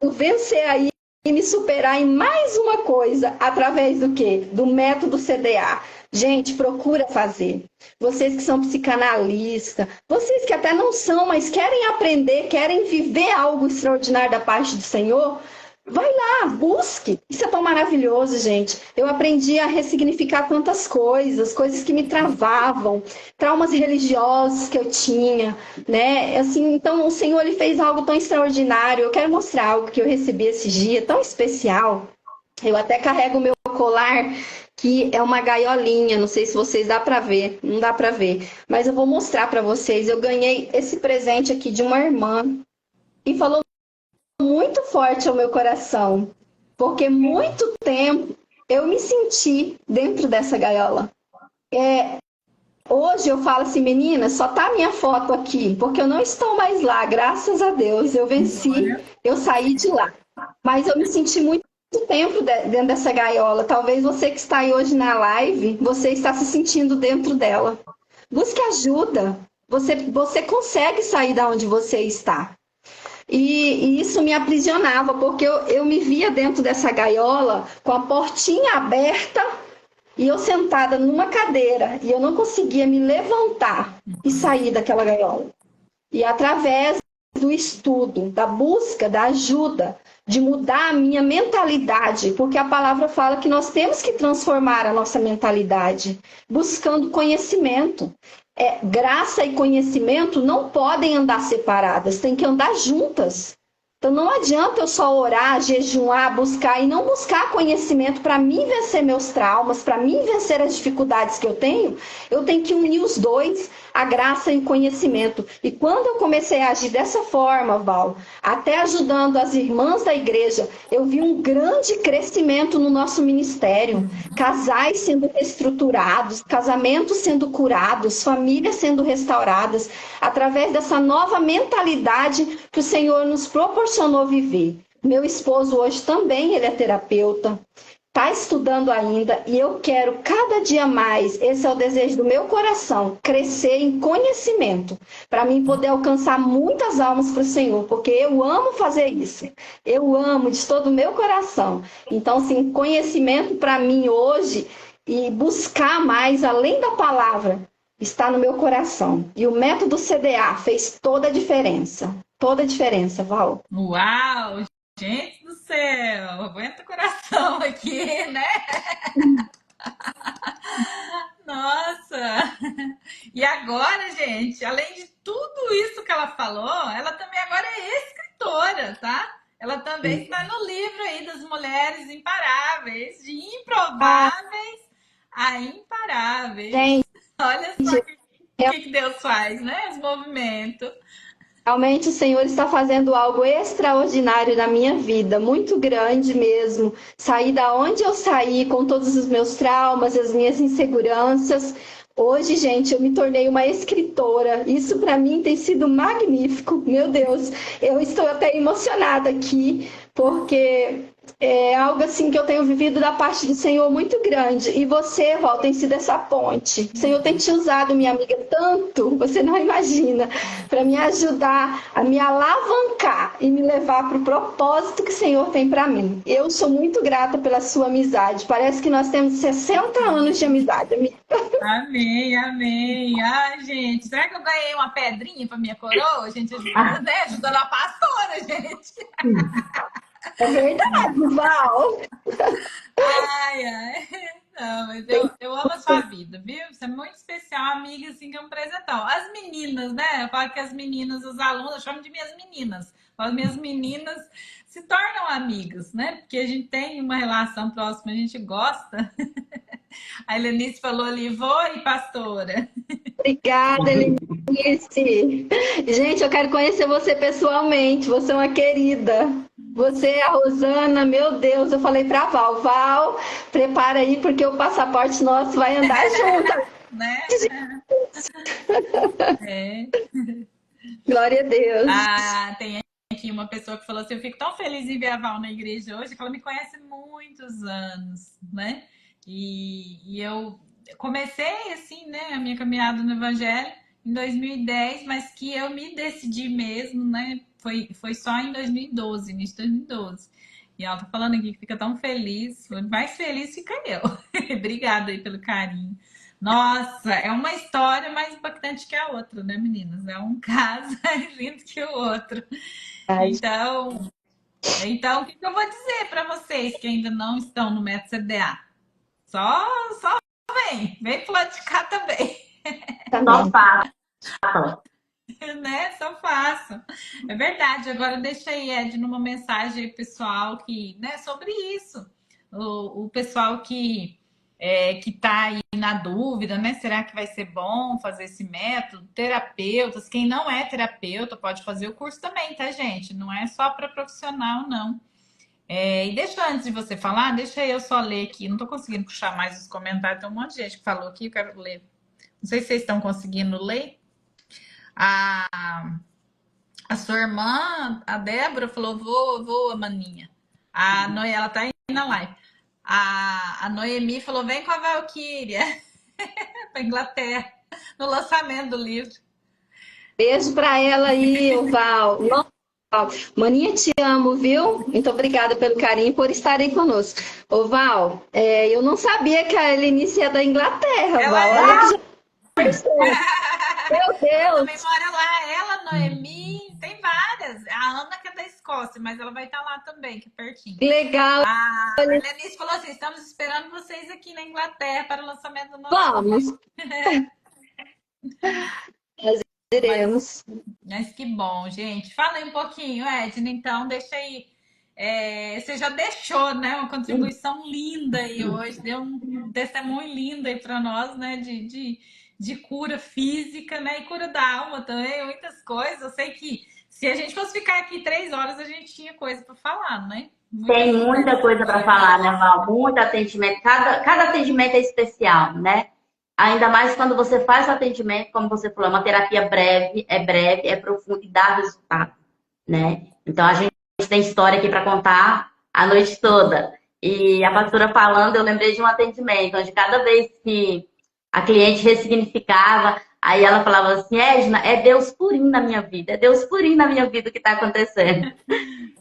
eu vencer aí e me superar em mais uma coisa, através do quê? Do método CDA. Gente, procura fazer. Vocês que são psicanalistas, vocês que até não são, mas querem aprender, querem viver algo extraordinário da parte do Senhor, vai lá, busque. Isso é tão maravilhoso, gente. Eu aprendi a ressignificar tantas coisas que me travavam, traumas religiosos que eu tinha, né? Assim, então o Senhor, ele fez algo tão extraordinário. Eu quero mostrar algo que eu recebi esse dia, tão especial. Eu até carrego o meu colar, que é uma gaiolinha, não sei se vocês dá para ver, não dá para ver, mas eu vou mostrar para vocês. Eu ganhei esse presente aqui de uma irmã e falou muito forte ao meu coração, porque muito tempo eu me senti dentro dessa gaiola. Hoje eu falo assim, meninas, só tá a minha foto aqui, porque eu não estou mais lá, graças a Deus, eu venci, eu saí de lá. Mas eu me senti muito tempo dentro dessa gaiola. Talvez você que está aí hoje na live, você está se sentindo dentro dela. Busque ajuda, você consegue sair da onde você está. E isso me aprisionava, porque eu me via dentro dessa gaiola com a portinha aberta e eu sentada numa cadeira e eu não conseguia me levantar e sair daquela gaiola. E através do estudo, da busca, da ajuda, de mudar a minha mentalidade, porque a palavra fala que nós temos que transformar a nossa mentalidade, buscando conhecimento. Graça e conhecimento não podem andar separadas, tem que andar juntas. Então não adianta eu só orar, jejuar, buscar e não buscar conhecimento para mim vencer meus traumas, para mim vencer as dificuldades que eu tenho que unir os dois, a graça e o conhecimento. E quando eu comecei a agir dessa forma, Val, até ajudando as irmãs da igreja, eu vi um grande crescimento no nosso ministério. Casais sendo reestruturados, casamentos sendo curados, famílias sendo restauradas, através dessa nova mentalidade que o Senhor nos proporcionou viver. Meu esposo hoje também, ele é terapeuta. está estudando ainda e eu quero cada dia mais, esse é o desejo do meu coração, crescer em conhecimento, para mim poder alcançar muitas almas para o Senhor, porque eu amo fazer isso, eu amo de todo o meu coração. Então, assim, conhecimento para mim hoje e buscar mais além da palavra está no meu coração. E o método CDA fez toda a diferença, Val. Uau! Gente do céu! Aguenta o coração aqui, né? Nossa! E agora, gente, além de tudo isso que ela falou, ela também agora é escritora, tá? Ela também está no livro aí das Mulheres Imparáveis, de improváveis a imparáveis. Gente, Olha só o que Deus faz, né? Os movimentos. realmente o Senhor está fazendo algo extraordinário na minha vida, muito grande mesmo. Saí da onde eu saí com todos os meus traumas, as minhas inseguranças. Hoje, gente, eu me tornei uma escritora. Isso para mim tem sido magnífico. Meu Deus, eu estou até emocionada aqui, porque é algo assim que eu tenho vivido da parte do Senhor muito grande. E você, Val, tem sido essa ponte. O Senhor tem te usado, minha amiga, tanto, você não imagina, para me ajudar a me alavancar e me levar para o propósito que o Senhor tem para mim. Eu sou muito grata pela sua amizade. Parece que nós temos 60 anos de amizade, amiga. Amém, amém. Ai, gente, será que eu ganhei uma pedrinha para minha coroa? Gente, né? Ajudando a pastora, gente. É verdade, Val. Ai, ai. Não, mas eu amo a sua vida, viu? Você é muito especial, amiga, assim, que é um presentão. As meninas, né? Eu falo que as meninas, os alunos, eu chamo de minhas meninas. As minhas meninas se tornam amigas, né? Porque a gente tem uma relação próxima, a gente gosta. A Helenice falou ali, voi, pastora. Obrigada, Elinice. Gente, eu quero conhecer você pessoalmente. Você é uma querida. Você, a Rosana, meu Deus, eu falei pra Val, Val, prepara aí porque o passaporte nosso vai andar junto. Né? É. Glória a Deus. Ah, tem aqui uma pessoa que falou assim, eu fico tão feliz em ver a Val na igreja hoje, que ela me conhece há muitos anos, né? E eu comecei, assim, né, a minha caminhada no Evangelho em 2010, mas que eu me decidi mesmo, né? Foi só em 2012, início de 2012. E ela tá falando aqui que fica tão feliz, mais feliz fica eu. Obrigada aí pelo carinho. Nossa, é uma história mais impactante que a outra, né, meninas? É um caso mais lindo que o outro. Então, o que eu vou dizer para vocês que ainda não estão no método CDA? Só vem platicar também, Só faço. né? Só faço. É verdade. Agora deixa aí, Ed, numa mensagem pessoal que, né, sobre isso. O pessoal que tá aí na dúvida, né? Será que vai ser bom fazer esse método? Terapeutas, quem não é terapeuta pode fazer o curso também, tá, gente? Não é só para profissional, não. E deixa antes de você falar, deixa eu só ler aqui. Não tô conseguindo puxar mais os comentários, tem um monte de gente que falou aqui, eu quero ler. Não sei se vocês estão conseguindo ler. A sua irmã, a Débora, falou: voa, maninha. A Noemi, ela tá aí na live. A Noemi falou: vem com a Valquíria para Inglaterra, no lançamento do livro. Beijo pra ela aí, Val. Nossa, Val. Maninha, te amo, viu? Muito obrigada pelo carinho e por estarem conosco. Ô, Val, eu não sabia que a Helenice é da Inglaterra, Val. Olha que já... Meu Deus! Também mora lá, ela, Noemi, tem várias. A Ana que é da Escócia, mas ela vai estar lá também, que é pertinho. Que legal! A Helenice falou assim: estamos esperando vocês aqui na Inglaterra para o lançamento do nosso Vamos! Nós iremos. Mas que bom, gente. Fala aí um pouquinho, Edna, então, deixa aí. Você já deixou, né, uma contribuição linda aí hoje, deu um testemunho lindo aí para nós, né, de cura física, né, e cura da alma também, muitas coisas. Eu sei que se a gente fosse ficar aqui 3 horas, a gente tinha coisa para falar, né? Tem muita coisa para falar, né, Val? Muito atendimento. Cada atendimento é especial, né? Ainda mais quando você faz o atendimento, como você falou, é uma terapia breve, é profunda e dá resultado, né? Então, a gente tem história aqui para contar a noite toda. E a pastora falando, eu lembrei de um atendimento, onde cada vez que a cliente ressignificava, aí ela falava assim, Edna, é Deus purinho na minha vida, é Deus purinho na minha vida o que está acontecendo.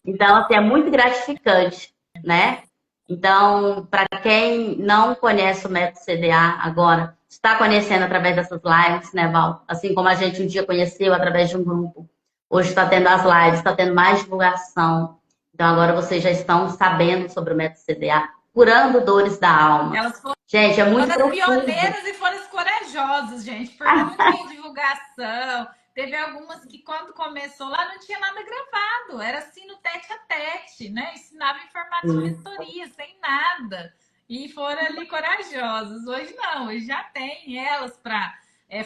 Então, assim, é muito gratificante, né? Então, para quem não conhece o método CDA agora, está conhecendo através dessas lives, né, Val? Assim como a gente um dia conheceu através de um grupo. Hoje está tendo as lives, está tendo mais divulgação. Então, agora vocês já estão sabendo sobre o método CDA, curando dores da alma. Elas foram Gente, é muito as profundo. pioneiras e foram as corajosas, gente, porque não tinha divulgação. Teve algumas que, quando começou lá, não tinha nada gravado. Era assim no tete a tete, né? Ensinava em formato de mentoria, sem nada. E foram ali corajosas. Hoje não, hoje já tem elas para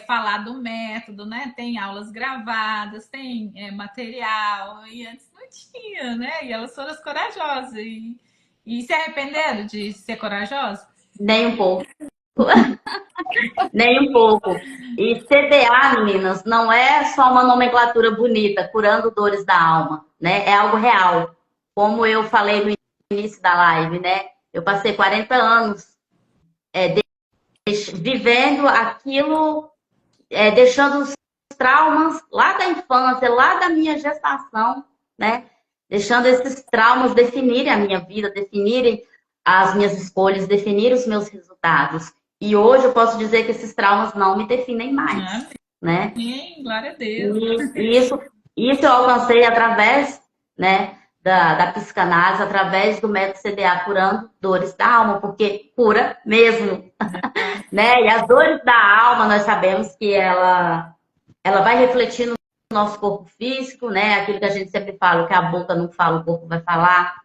falar do método, né? Tem aulas gravadas, tem material. E antes não tinha, né? E elas foram as corajosas. E se arrependeram de ser corajosas? Nem um pouco. Nem um pouco. E CDA, meninas, não é só uma nomenclatura bonita, curando dores da alma, né? É algo real. Como eu falei no início da live, né? Eu passei 40 anos vivendo aquilo, deixando os traumas lá da infância, lá da minha gestação, né? Deixando esses traumas definirem a minha vida, definirem as minhas escolhas, definirem os meus resultados. E hoje eu posso dizer que esses traumas não me definem mais, né? Sim, glória a Deus. E isso eu alcancei através, né, da psicanálise, através do método CDA, curando dores da alma, porque cura mesmo, né? E as dores da alma, nós sabemos que ela vai refletir no nosso corpo físico, né? Aquilo que a gente sempre fala, o que a boca não fala, o corpo vai falar.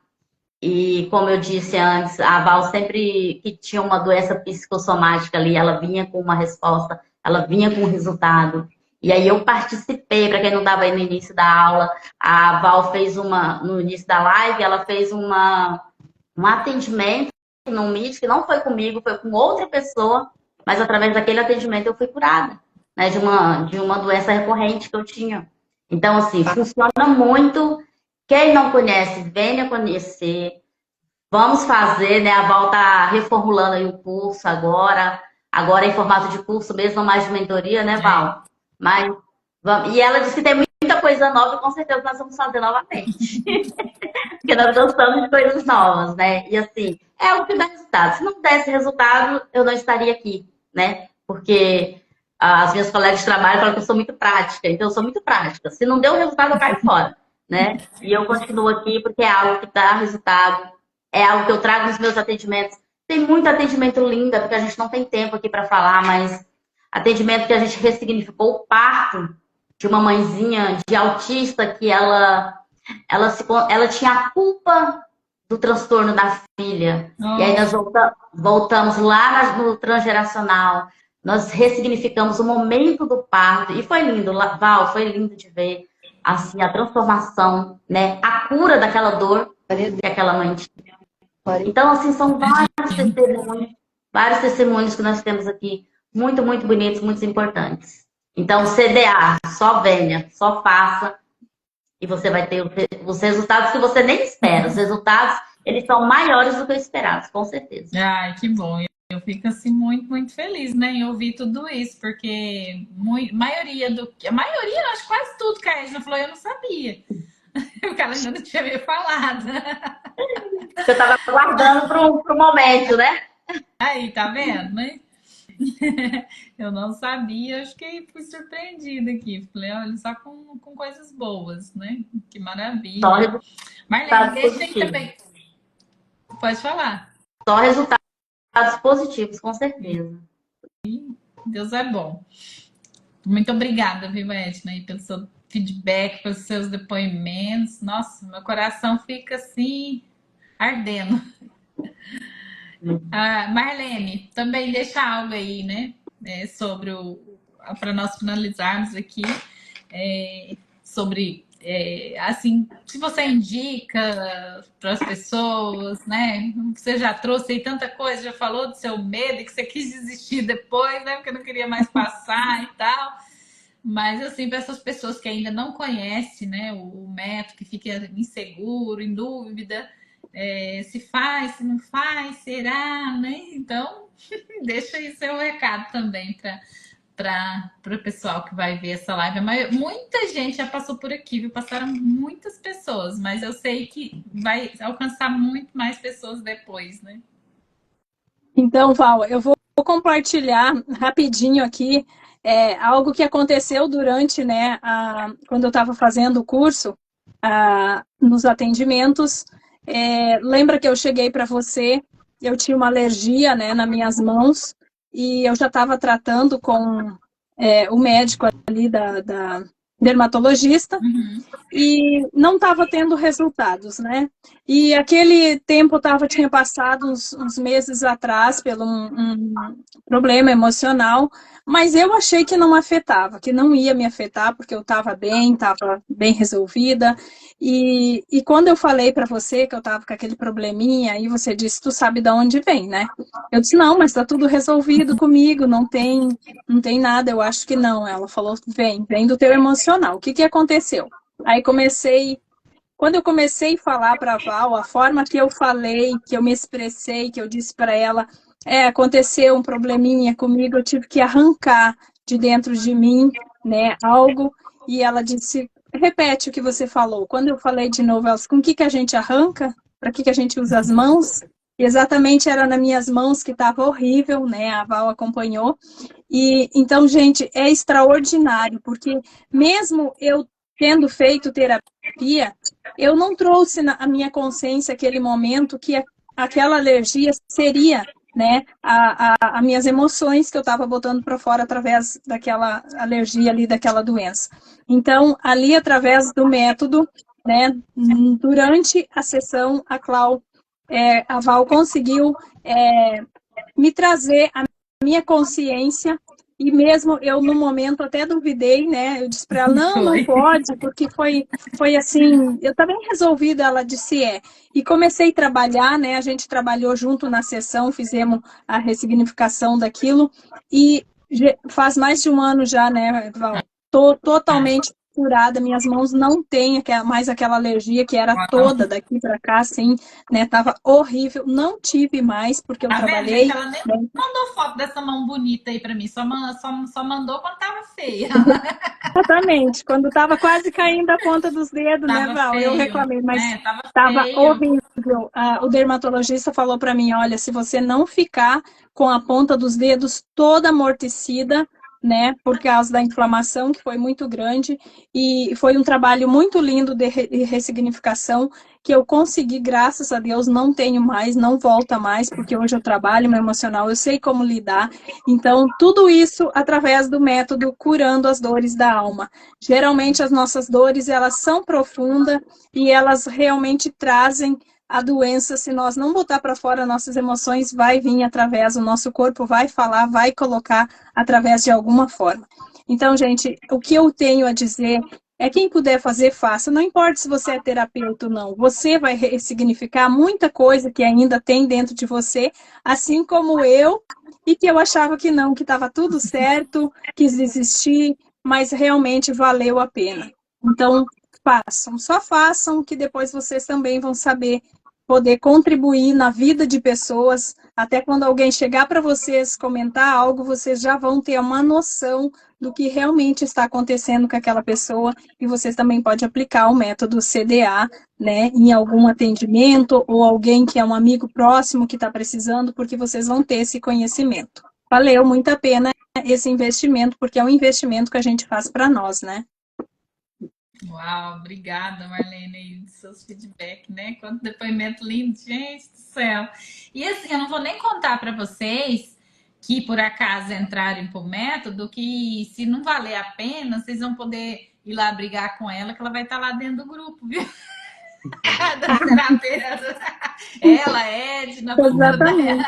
E como eu disse antes, a Val sempre que tinha uma doença psicossomática ali, ela vinha com uma resposta, ela vinha com um resultado. E aí eu participei, para quem não estava aí no início da aula, a Val fez no início da live, ela fez um atendimento no Meet, que não foi comigo, foi com outra pessoa, mas através daquele atendimento eu fui curada, né, de uma doença recorrente que eu tinha. Então, assim, funciona muito. Quem não conhece, venha conhecer. Vamos fazer, né? A Val tá reformulando aí o curso agora. Agora em formato de curso mesmo, não mais de mentoria, né, Val? Mas vamos. E ela disse que tem muita coisa nova e com certeza nós vamos fazer novamente. Porque nós gostamos de coisas novas, né? E assim, é o que dá resultado. Se não desse resultado, eu não estaria aqui, né? Porque as minhas colegas de trabalho falam que eu sou muito prática. Então, eu sou muito prática. Se não deu resultado, eu caio fora, né? E eu continuo aqui porque é algo que dá resultado. É algo que eu trago nos meus atendimentos. Tem muito atendimento lindo, porque a gente não tem tempo aqui para falar, mas atendimento que a gente ressignificou o parto de uma mãezinha de autista que ela tinha a culpa do transtorno da filha. E aí nós voltamos lá no transgeracional. Nós ressignificamos o momento do parto. E foi lindo, Val, foi lindo de ver assim, a transformação, né? A cura daquela dor que aquela mãe tinha. Então, assim, são vários testemunhos que nós temos aqui, muito, muito bonitos, muito importantes. Então, CDA, só venha, só faça, e você vai ter os resultados que você nem espera. Os resultados, eles são maiores do que os esperados, com certeza. Ai, que bom. Eu fico assim muito, muito feliz, né, em ouvir tudo isso, porque a maioria, acho que quase tudo que a Edna falou, eu não sabia. Porque ela ainda não tinha me falado. Você estava aguardando para o momento, né? Aí, tá vendo, né? Eu não sabia, acho que fui surpreendida aqui. Falei, olha, só com coisas boas, né? Que maravilha. Marlene, deixa aí também. Pode falar. Só resultados positivos, com certeza. Deus é bom. Muito obrigada, viu, Edna, pelo seu feedback, pelos seus depoimentos. Nossa, meu coração fica assim, ardendo. Marlene, também deixa algo aí, né? Sobre para nós finalizarmos aqui, sobre assim, se você indica para as pessoas, né? Você já trouxe aí tanta coisa, já falou do seu medo, que você quis desistir depois, né? Porque não queria mais passar e tal. Mas assim, para essas pessoas que ainda não conhecem, né, o método, que fica inseguro, em dúvida, se faz, se não faz, será, né? Então, deixa aí seu recado também para o pessoal que vai ver essa live. Muita gente já passou por aqui, viu? Passaram muitas pessoas, mas eu sei que vai alcançar muito mais pessoas depois, né? Então, Val, eu vou compartilhar rapidinho aqui algo que aconteceu durante, né, quando eu estava fazendo o curso, nos atendimentos. Lembra que eu cheguei para você, eu tinha uma alergia, né, nas minhas mãos, e eu já estava tratando com o médico ali da dermatologista, e não estava tendo resultados, né? E aquele tempo tinha passado uns meses atrás pelo um problema emocional, mas eu achei que não afetava, que não ia me afetar, porque eu estava bem resolvida. E quando eu falei para você que eu estava com aquele probleminha, aí você disse, tu sabe de onde vem, né? Eu disse, não, mas está tudo resolvido comigo, não tem nada, eu acho que não. Ela falou, vem do teu emocional. O que aconteceu? Aí quando eu comecei a falar para a Val, a forma que eu falei, que eu me expressei, que eu disse para ela, aconteceu um probleminha comigo, eu tive que arrancar de dentro de mim, né, algo, e ela disse, repete o que você falou. Quando eu falei de novo, ela disse, com o que a gente arranca? Para que a gente usa as mãos? E exatamente era nas minhas mãos que estava horrível, né, a Val acompanhou. E então, gente, é extraordinário, porque mesmo eu tendo feito terapia, eu não trouxe a minha consciência aquele momento que aquela alergia seria, né, as minhas emoções que eu estava botando para fora através daquela alergia ali, daquela doença. Então, ali, através do método, né, durante a sessão, a Val conseguiu me trazer a minha consciência. E mesmo eu, no momento, até duvidei, né? Eu disse para ela, não pode, porque foi assim, eu estava bem resolvida, ela disse, E comecei a trabalhar, né? A gente trabalhou junto na sessão, fizemos a ressignificação daquilo, e faz mais de um ano já, né, Val? Estou totalmente curada, minhas mãos não têm mais aquela alergia que era toda daqui para cá, assim, né? Tava horrível, não tive mais, porque eu trabalhei. Gente, ela nem mandou foto dessa mão bonita aí para mim, só mandou quando tava feia. Exatamente, quando estava quase caindo a ponta dos dedos, tava né, Val? Feio, Eu reclamei, mas né? estava horrível. O dermatologista falou para mim, olha, se você não ficar com a ponta dos dedos toda amortecida, né, por causa da inflamação, que foi muito grande, e foi um trabalho muito lindo de ressignificação, que eu consegui, graças a Deus, não tenho mais, não volta mais, porque hoje eu trabalho no emocional, eu sei como lidar. Então, tudo isso através do método Curando as Dores da Alma. Geralmente, as nossas dores, elas são profundas e elas realmente trazem a doença. Se nós não botar para fora nossas emoções, vai vir através, o nosso corpo vai falar, vai colocar através de alguma forma. Então, gente, o que eu tenho a dizer quem puder fazer, faça. Não importa se você é terapeuta ou não. Você vai ressignificar muita coisa que ainda tem dentro de você, assim como eu, e que eu achava que não, que estava tudo certo, quis desistir, mas realmente valeu a pena. Então, façam, só façam, que depois vocês também vão saber poder contribuir na vida de pessoas. Até quando alguém chegar para vocês comentar algo, vocês já vão ter uma noção do que realmente está acontecendo com aquela pessoa, e vocês também podem aplicar o método CDA, né, em algum atendimento, ou alguém que é um amigo próximo que está precisando, porque vocês vão ter esse conhecimento. Valeu muito a pena esse investimento, porque é um investimento que a gente faz para nós, né? Uau, obrigada, Marlene, dos seus feedbacks, né? Quanto depoimento lindo, gente do céu. E assim, eu não vou nem contar para vocês que por acaso entrarem pro método, que se não valer a pena, vocês vão poder ir lá brigar com ela, que ela vai estar lá dentro do grupo, viu? Da terapeuta. Ela, Edna, Exatamente.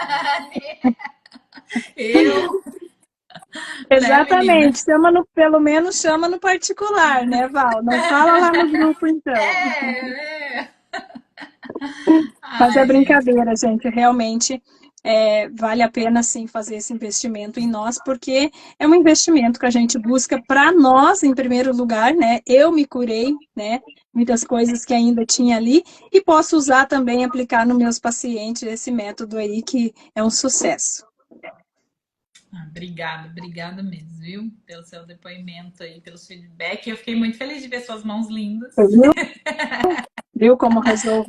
eu. Exatamente, pelo menos chama no particular, né, Val? Não fala lá no grupo, então. Mas é brincadeira, gente. Realmente vale a pena, sim, fazer esse investimento em nós, porque é um investimento que a gente busca para nós, em primeiro lugar, né? Eu me curei, né? muitas coisas que ainda tinha ali, e posso usar também, aplicar nos meus pacientes esse método aí, que é um sucesso. Obrigada mesmo, viu? Pelo seu depoimento aí, pelo feedback. Eu fiquei muito feliz de ver suas mãos lindas. Viu? Viu como resolveu,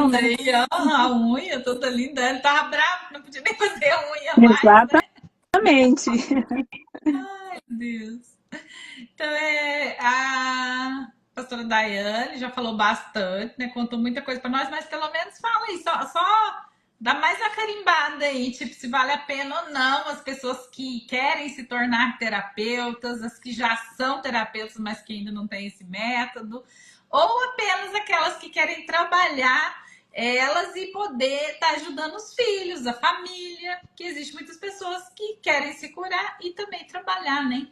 né? Aí, ó, a unha toda linda. Ele tava bravo, não podia nem fazer a unha mais, né? Exatamente. Ai, meu Deus. Então, a pastora Daiane já falou bastante, né? Contou muita coisa para nós, mas pelo menos fala aí, só dá mais uma carimbada aí, tipo, se vale a pena ou não, as pessoas que querem se tornar terapeutas, as que já são terapeutas, mas que ainda não têm esse método, ou apenas aquelas que querem trabalhar elas e poder estar ajudando os filhos, a família, que existe muitas pessoas que querem se curar e também trabalhar, né?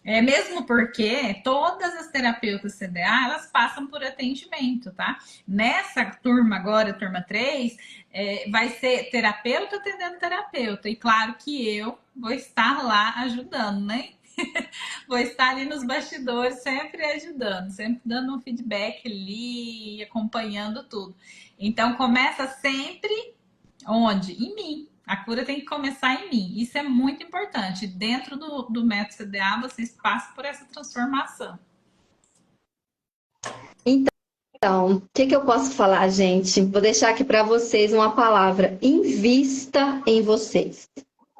Mesmo porque todas as terapeutas CDA, elas passam por atendimento, tá? Nessa turma agora, turma 3, vai ser terapeuta atendendo terapeuta. E claro que eu vou estar lá ajudando, né? Vou estar ali nos bastidores, sempre ajudando, sempre dando um feedback ali, acompanhando tudo. Então, começa sempre onde? Em mim. A cura tem que começar em mim. Isso é muito importante. Dentro do método CDA, vocês passam por essa transformação. Então, o que eu posso falar, gente? Vou deixar aqui para vocês uma palavra: invista em vocês.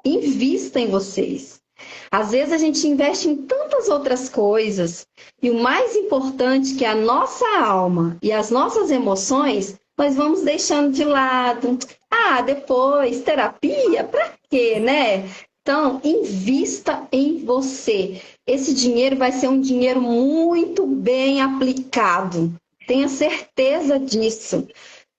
Invista em vocês. Às vezes a gente investe em tantas outras coisas e o mais importante, que é a nossa alma e as nossas emoções, nós vamos deixando de lado. Depois, terapia, para quê, né? Então, invista em você. Esse dinheiro vai ser um dinheiro muito bem aplicado. Tenha certeza disso.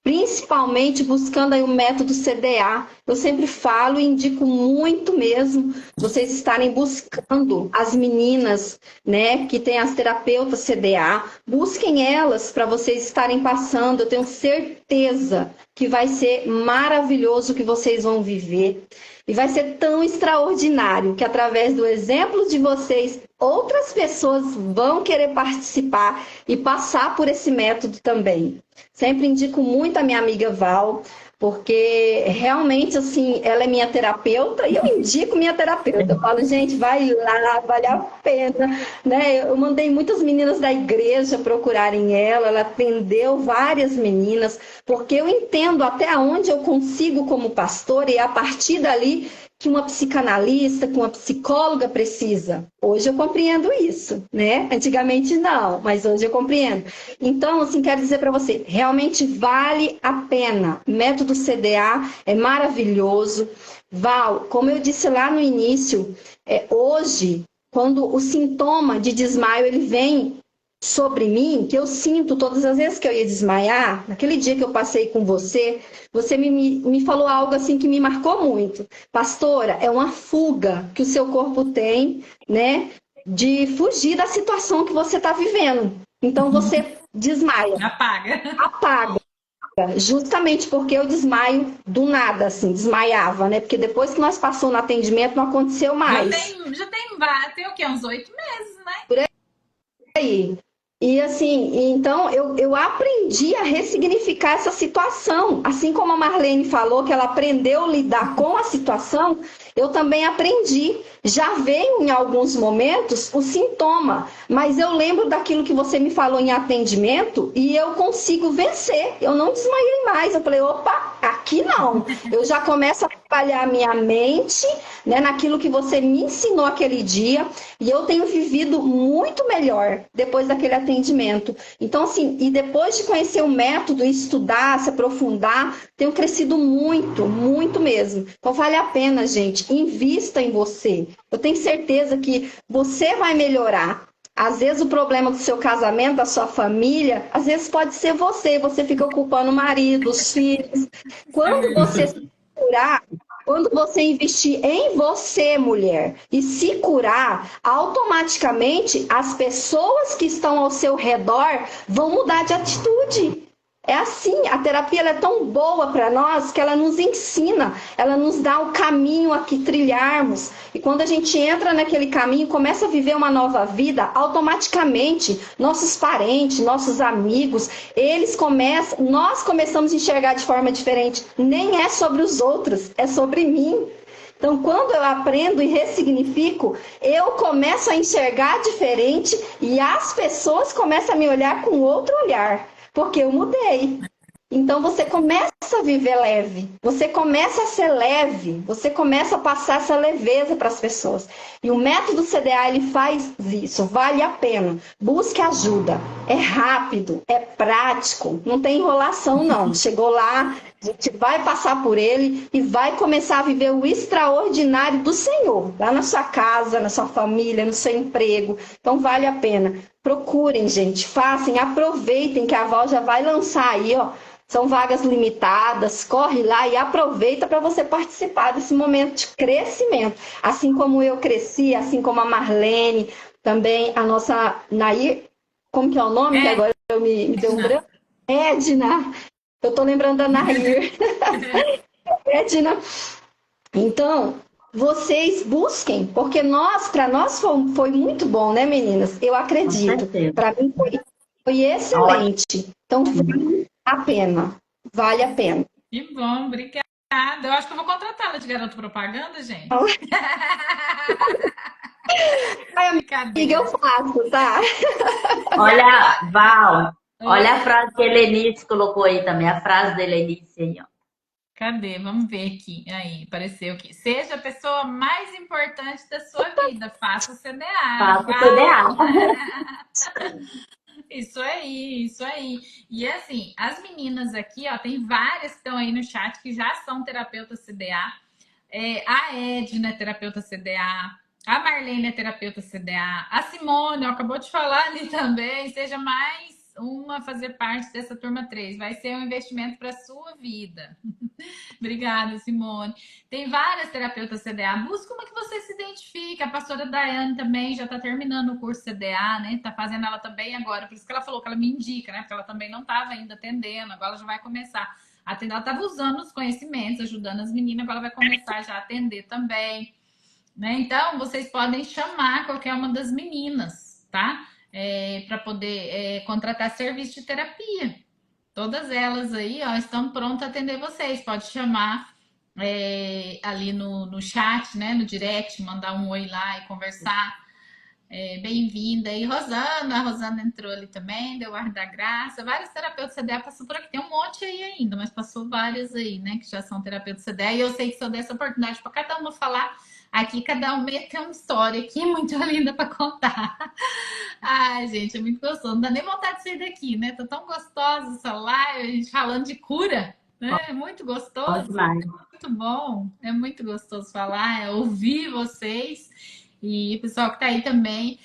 Principalmente buscando aí o método CDA. Eu sempre falo e indico muito mesmo vocês estarem buscando as meninas, né, que tem as terapeutas CDA. Busquem elas para vocês estarem passando. Eu tenho certeza que vai ser maravilhoso o que vocês vão viver. E vai ser tão extraordinário que, através do exemplo de vocês, outras pessoas vão querer participar e passar por esse método também. Sempre indico muito a minha amiga Val, porque realmente, assim, ela é minha terapeuta e eu indico minha terapeuta. Eu falo, gente, vai lá, vale a pena, né? Eu mandei muitas meninas da igreja procurarem ela atendeu várias meninas, porque eu entendo até onde eu consigo como pastora e a partir dali que uma psicanalista, que uma psicóloga precisa. Hoje eu compreendo isso, né? Antigamente não, mas hoje eu compreendo. Então, assim, quero dizer para você, realmente vale a pena. O método CDA é maravilhoso. Val, como eu disse lá no início, hoje, quando o sintoma de desmaio ele vem sobre mim, que eu sinto todas as vezes que eu ia desmaiar, naquele dia que eu passei com você, você me falou algo assim que me marcou muito. Pastora, é uma fuga que o seu corpo tem, né, de fugir da situação que você está vivendo. Então você desmaia. Apaga. Justamente porque eu desmaio do nada, assim, desmaiava, né? Porque depois que nós passamos no atendimento, não aconteceu mais. Já tem o quê? Uns 8 meses, né? Por aí. E assim, então eu aprendi a ressignificar essa situação. Assim como a Marlene falou que ela aprendeu a lidar com a situação, eu também aprendi. Já veio em alguns momentos o sintoma, mas eu lembro daquilo que você me falou em atendimento e eu consigo vencer. Eu não desmaiei mais. Eu falei, opa, aqui não. Eu já começo a trabalhar a minha mente, né, naquilo que você me ensinou aquele dia e eu tenho vivido muito melhor depois daquele atendimento. Então, assim, e depois de conhecer o método, estudar, se aprofundar, tenho crescido muito, muito mesmo. Então, vale a pena, gente, invista em você. Eu tenho certeza que você vai melhorar. Às vezes o problema do seu casamento, da sua família, às vezes pode ser você fica culpando o marido, os filhos. Quando você se curar, quando você investir em você, mulher, e se curar, automaticamente as pessoas que estão ao seu redor vão mudar de atitude. É assim, a terapia ela é tão boa para nós que ela nos ensina, ela nos dá o caminho a que trilharmos. E quando a gente entra naquele caminho, começa a viver uma nova vida, automaticamente nossos parentes, nossos amigos, nós começamos a enxergar de forma diferente. Nem é sobre os outros, é sobre mim. Então, quando eu aprendo e ressignifico, eu começo a enxergar diferente e as pessoas começam a me olhar com outro olhar, porque eu mudei. Então, você começa a viver leve, você começa a ser leve, você começa a passar essa leveza para as pessoas. E o método CDA, ele faz isso, vale a pena. Busque ajuda, é rápido, é prático, não tem enrolação não. Chegou lá, a gente vai passar por ele e vai começar a viver o extraordinário do Senhor, lá na sua casa, na sua família, no seu emprego. Então, vale a pena. Procurem, gente, façam, aproveitem que a Val já vai lançar aí, ó. São vagas limitadas, corre lá e aproveita para você participar desse momento de crescimento. Assim como eu cresci, assim como a Marlene, também a nossa Nair, como que é o nome? Que agora me deu um branco. Edna, eu tô lembrando da Nair. Edna. Então, vocês busquem, porque para nós foi muito bom, né, meninas? Eu acredito. Para mim foi excelente. Então, vale a pena. Vale a pena. Que bom, obrigada. Eu acho que eu vou contratá-la de garoto propaganda, gente. Amiga, eu faço, tá? Olha, Val, olha a frase que a Helenice colocou aí também, a frase da Helenice aí, ó. Cadê? Vamos ver aqui. Aí, apareceu aqui. Seja a pessoa mais importante da sua vida. Faça o CDA. Faça o CDA. Isso aí, isso aí. E assim, as meninas aqui, ó, tem várias que estão aí no chat que já são terapeutas CDA. A Edna é terapeuta CDA. A Marlene é terapeuta CDA. A Simone, ó, acabou de falar ali também. Seja mais uma a fazer parte dessa turma 3. Vai ser um investimento para a sua vida. Obrigada, Simone. Tem várias terapeutas CDA. Busca uma que você se identifique. A pastora Daiane também já está terminando o curso CDA, né? Está fazendo ela também agora. Por isso que ela falou que ela me indica, né? Porque ela também não estava ainda atendendo. Agora ela já vai começar a atender. Ela estava usando os conhecimentos, ajudando as meninas. Agora ela vai começar já a atender também. Né? Então, vocês podem chamar qualquer uma das meninas, tá? Para poder contratar serviço de terapia. Todas elas aí, ó, estão prontas a atender vocês. Pode chamar ali no chat, né? No direct, mandar um oi lá e conversar. Bem-vinda aí, Rosana. A Rosana entrou ali também, deu ar da graça. Vários terapeutas CDA passou por aqui. Tem um monte aí ainda, mas passou vários aí, né? Que já são terapeutas CDA. E eu sei que se eu der essa oportunidade para cada uma falar aqui, cada um tem uma história aqui muito linda para contar. Ai, gente, é muito gostoso. Não dá nem vontade de sair daqui, né? Tá tão gostosa essa live, a gente falando de cura, né? É muito gostoso. Muito bom. É muito gostoso falar, ouvir vocês. E o pessoal que tá aí também,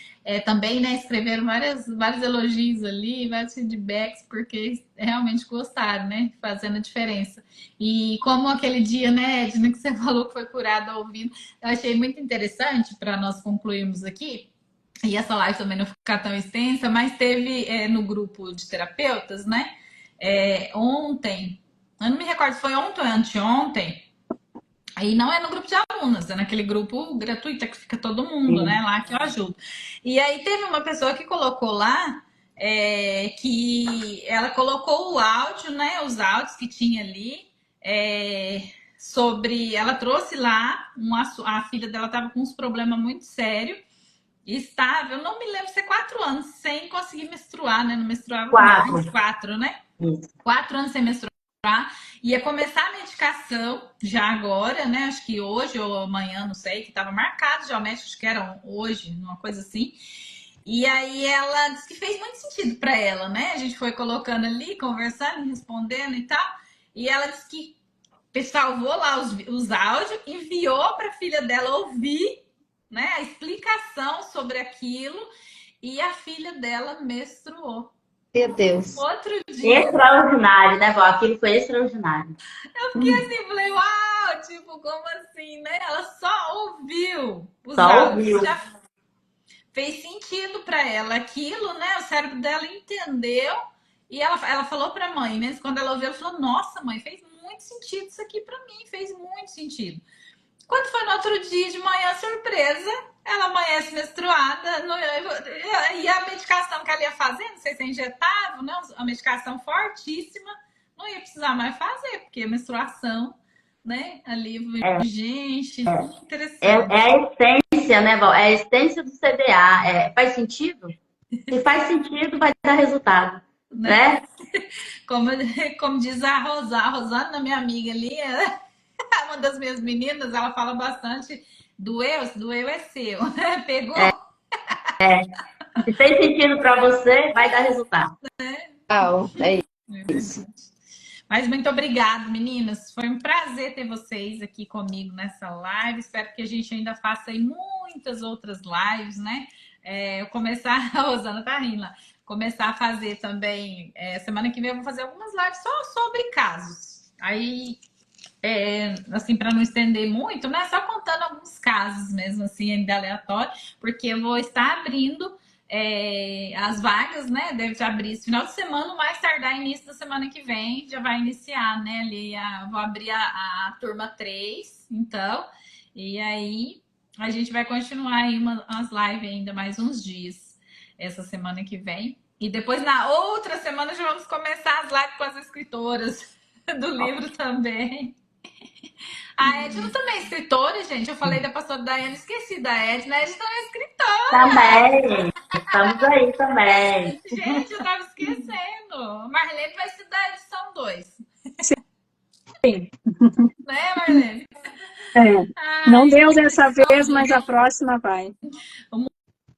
né, escreveram vários elogios ali, vários feedbacks, porque realmente gostaram, né? Fazendo a diferença. E como aquele dia, né, Edna, que você falou que foi curada ouvindo, eu achei muito interessante para nós concluirmos aqui. E essa live também não ficar tão extensa, mas teve no grupo de terapeutas, né? Ontem, eu não me recordo se foi ontem ou anteontem, aí não é no grupo de alunas, é naquele grupo gratuito que fica todo mundo, né? Lá que eu ajudo. E aí teve uma pessoa que colocou lá que ela colocou o áudio, né? Os áudios que tinha ali sobre. Ela trouxe lá, a filha dela estava com uns problemas muito sérios. Estável, não me lembro se é 4 anos sem conseguir menstruar, né? Não menstruava mais. 4, né? 4 anos sem menstruar. Ia começar a medicação já agora, né? Acho que hoje ou amanhã, não sei, que estava marcado já o médico, acho que era hoje, uma coisa assim. E aí ela disse que fez muito sentido para ela, né? A gente foi colocando ali, conversando, respondendo e tal. E ela disse que salvou lá os áudios, enviou para a filha dela ouvir, né, a explicação sobre aquilo, e a filha dela menstruou. Meu Deus. Outro dia. Extraordinário, né, Val? Aquilo foi extraordinário. Eu fiquei assim, falei, uau, tipo, como assim, né? Ela só ouviu os Só áudios. ouviu. Já fez sentido para ela aquilo, né? O cérebro dela entendeu E ela falou pra mãe, mesmo quando ela ouviu, ela falou, nossa, mãe, fez muito sentido isso aqui pra mim, fez muito sentido. Quando foi no outro dia de manhã, surpresa, ela amanhece menstruada, e a medicação que ela ia fazer, não sei se é injetável, não, a medicação fortíssima, não ia precisar mais fazer, porque a menstruação, né, ali, gente, É interessante, a essência, né, Val? É a essência do CDA. Faz sentido? Se faz sentido, vai dar resultado, né? né? Como, como diz a Rosana, minha amiga ali, uma das minhas meninas, ela fala bastante doeu é seu, pegou? Se fez sentido para você, vai dar resultado. É É isso. verdade. Mas muito obrigada, meninas. Foi um prazer ter vocês aqui comigo nessa live. Espero que a gente ainda faça aí muitas outras lives, né? Eu começar, a Rosana tá rindo lá. Começar a fazer também. Semana que vem eu vou fazer algumas lives só sobre casos. Aí, assim, para não estender muito, né? Só contando alguns casos mesmo, assim, ainda aleatório, porque eu vou estar abrindo as vagas, né? Deve abrir esse final de semana, mais tardar início da semana que vem, já vai iniciar, né? Ali vou abrir a turma 3, então, e aí a gente vai continuar aí umas lives ainda mais uns dias essa semana que vem. E depois, na outra semana, já vamos começar as lives com as escritoras do livro também. A Edna também é escritora, gente. Eu falei da pastora Daiane, esqueci da Edna. A Edna também é escritora. Também. Estamos aí também. Gente, eu tava esquecendo. Marlene vai estudar a edição 2, Sim. né, Marlene? Não Ai, deu muita dessa edição vez, mas a 2. próxima vai. O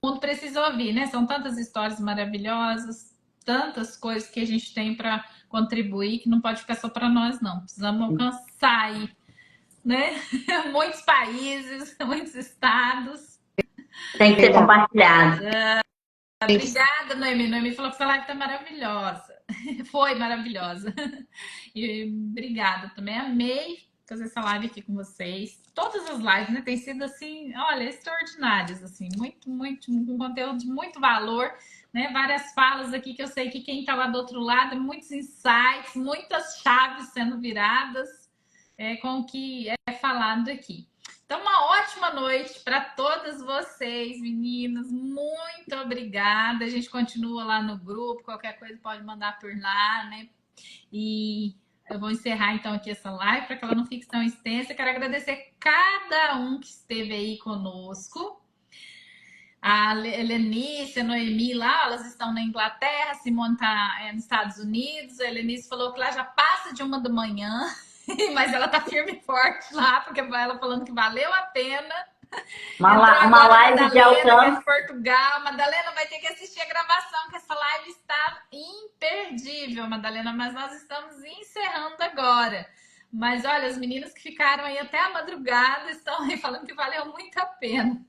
mundo precisa ouvir, né? São tantas histórias maravilhosas, tantas coisas que a gente tem para contribuir que não pode ficar só para nós, não. Precisamos alcançar aí, né? Muitos países, muitos estados. Tem que ser compartilhado. Obrigada, Noemi. Noemi falou que essa live tá maravilhosa. Foi maravilhosa. E obrigada também. Amei fazer essa live aqui com vocês. Todas as lives, né? Tem sido assim, olha, extraordinárias, assim, um conteúdo de muito valor, né? Várias falas aqui que eu sei que quem tá lá do outro lado, muitos insights, muitas chaves sendo viradas com o que é falado aqui. Então, uma ótima noite para todas vocês, meninas. Muito obrigada. A gente continua lá no grupo. Qualquer coisa pode mandar por lá, né? E eu vou encerrar então aqui essa live para que ela não fique tão extensa. Quero agradecer cada um que esteve aí conosco. A Helenice, a Noemi lá, elas estão na Inglaterra, a Simone está nos Estados Unidos. A Helenice falou que lá já passa de 1 da manhã, mas ela tá firme e forte lá, porque ela falando que valeu a pena. Entrou Uma agora a live de Madalena, que é alcance. de Portugal. Madalena vai ter que assistir a gravação, que essa live está imperdível, Madalena, mas nós estamos encerrando agora. Mas olha, as meninas que ficaram aí até a madrugada estão aí falando que valeu muito a pena.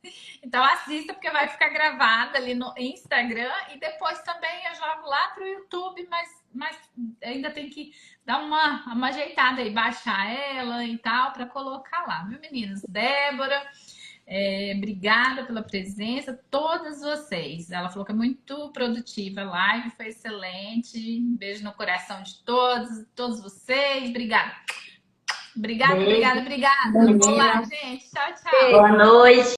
Então assista, porque vai ficar gravada ali no Instagram e depois também eu jogo lá pro YouTube, mas ainda tem que dar uma ajeitada aí, baixar ela e tal, para colocar lá, viu, meninas? Débora, obrigada pela presença, todas vocês. Ela falou que é muito produtiva a live, foi excelente. Um beijo no coração de todos vocês. Obrigada. Obrigada, Beijo, obrigada, obrigada. Vou lá, menina. gente. Tchau, tchau. Boa noite.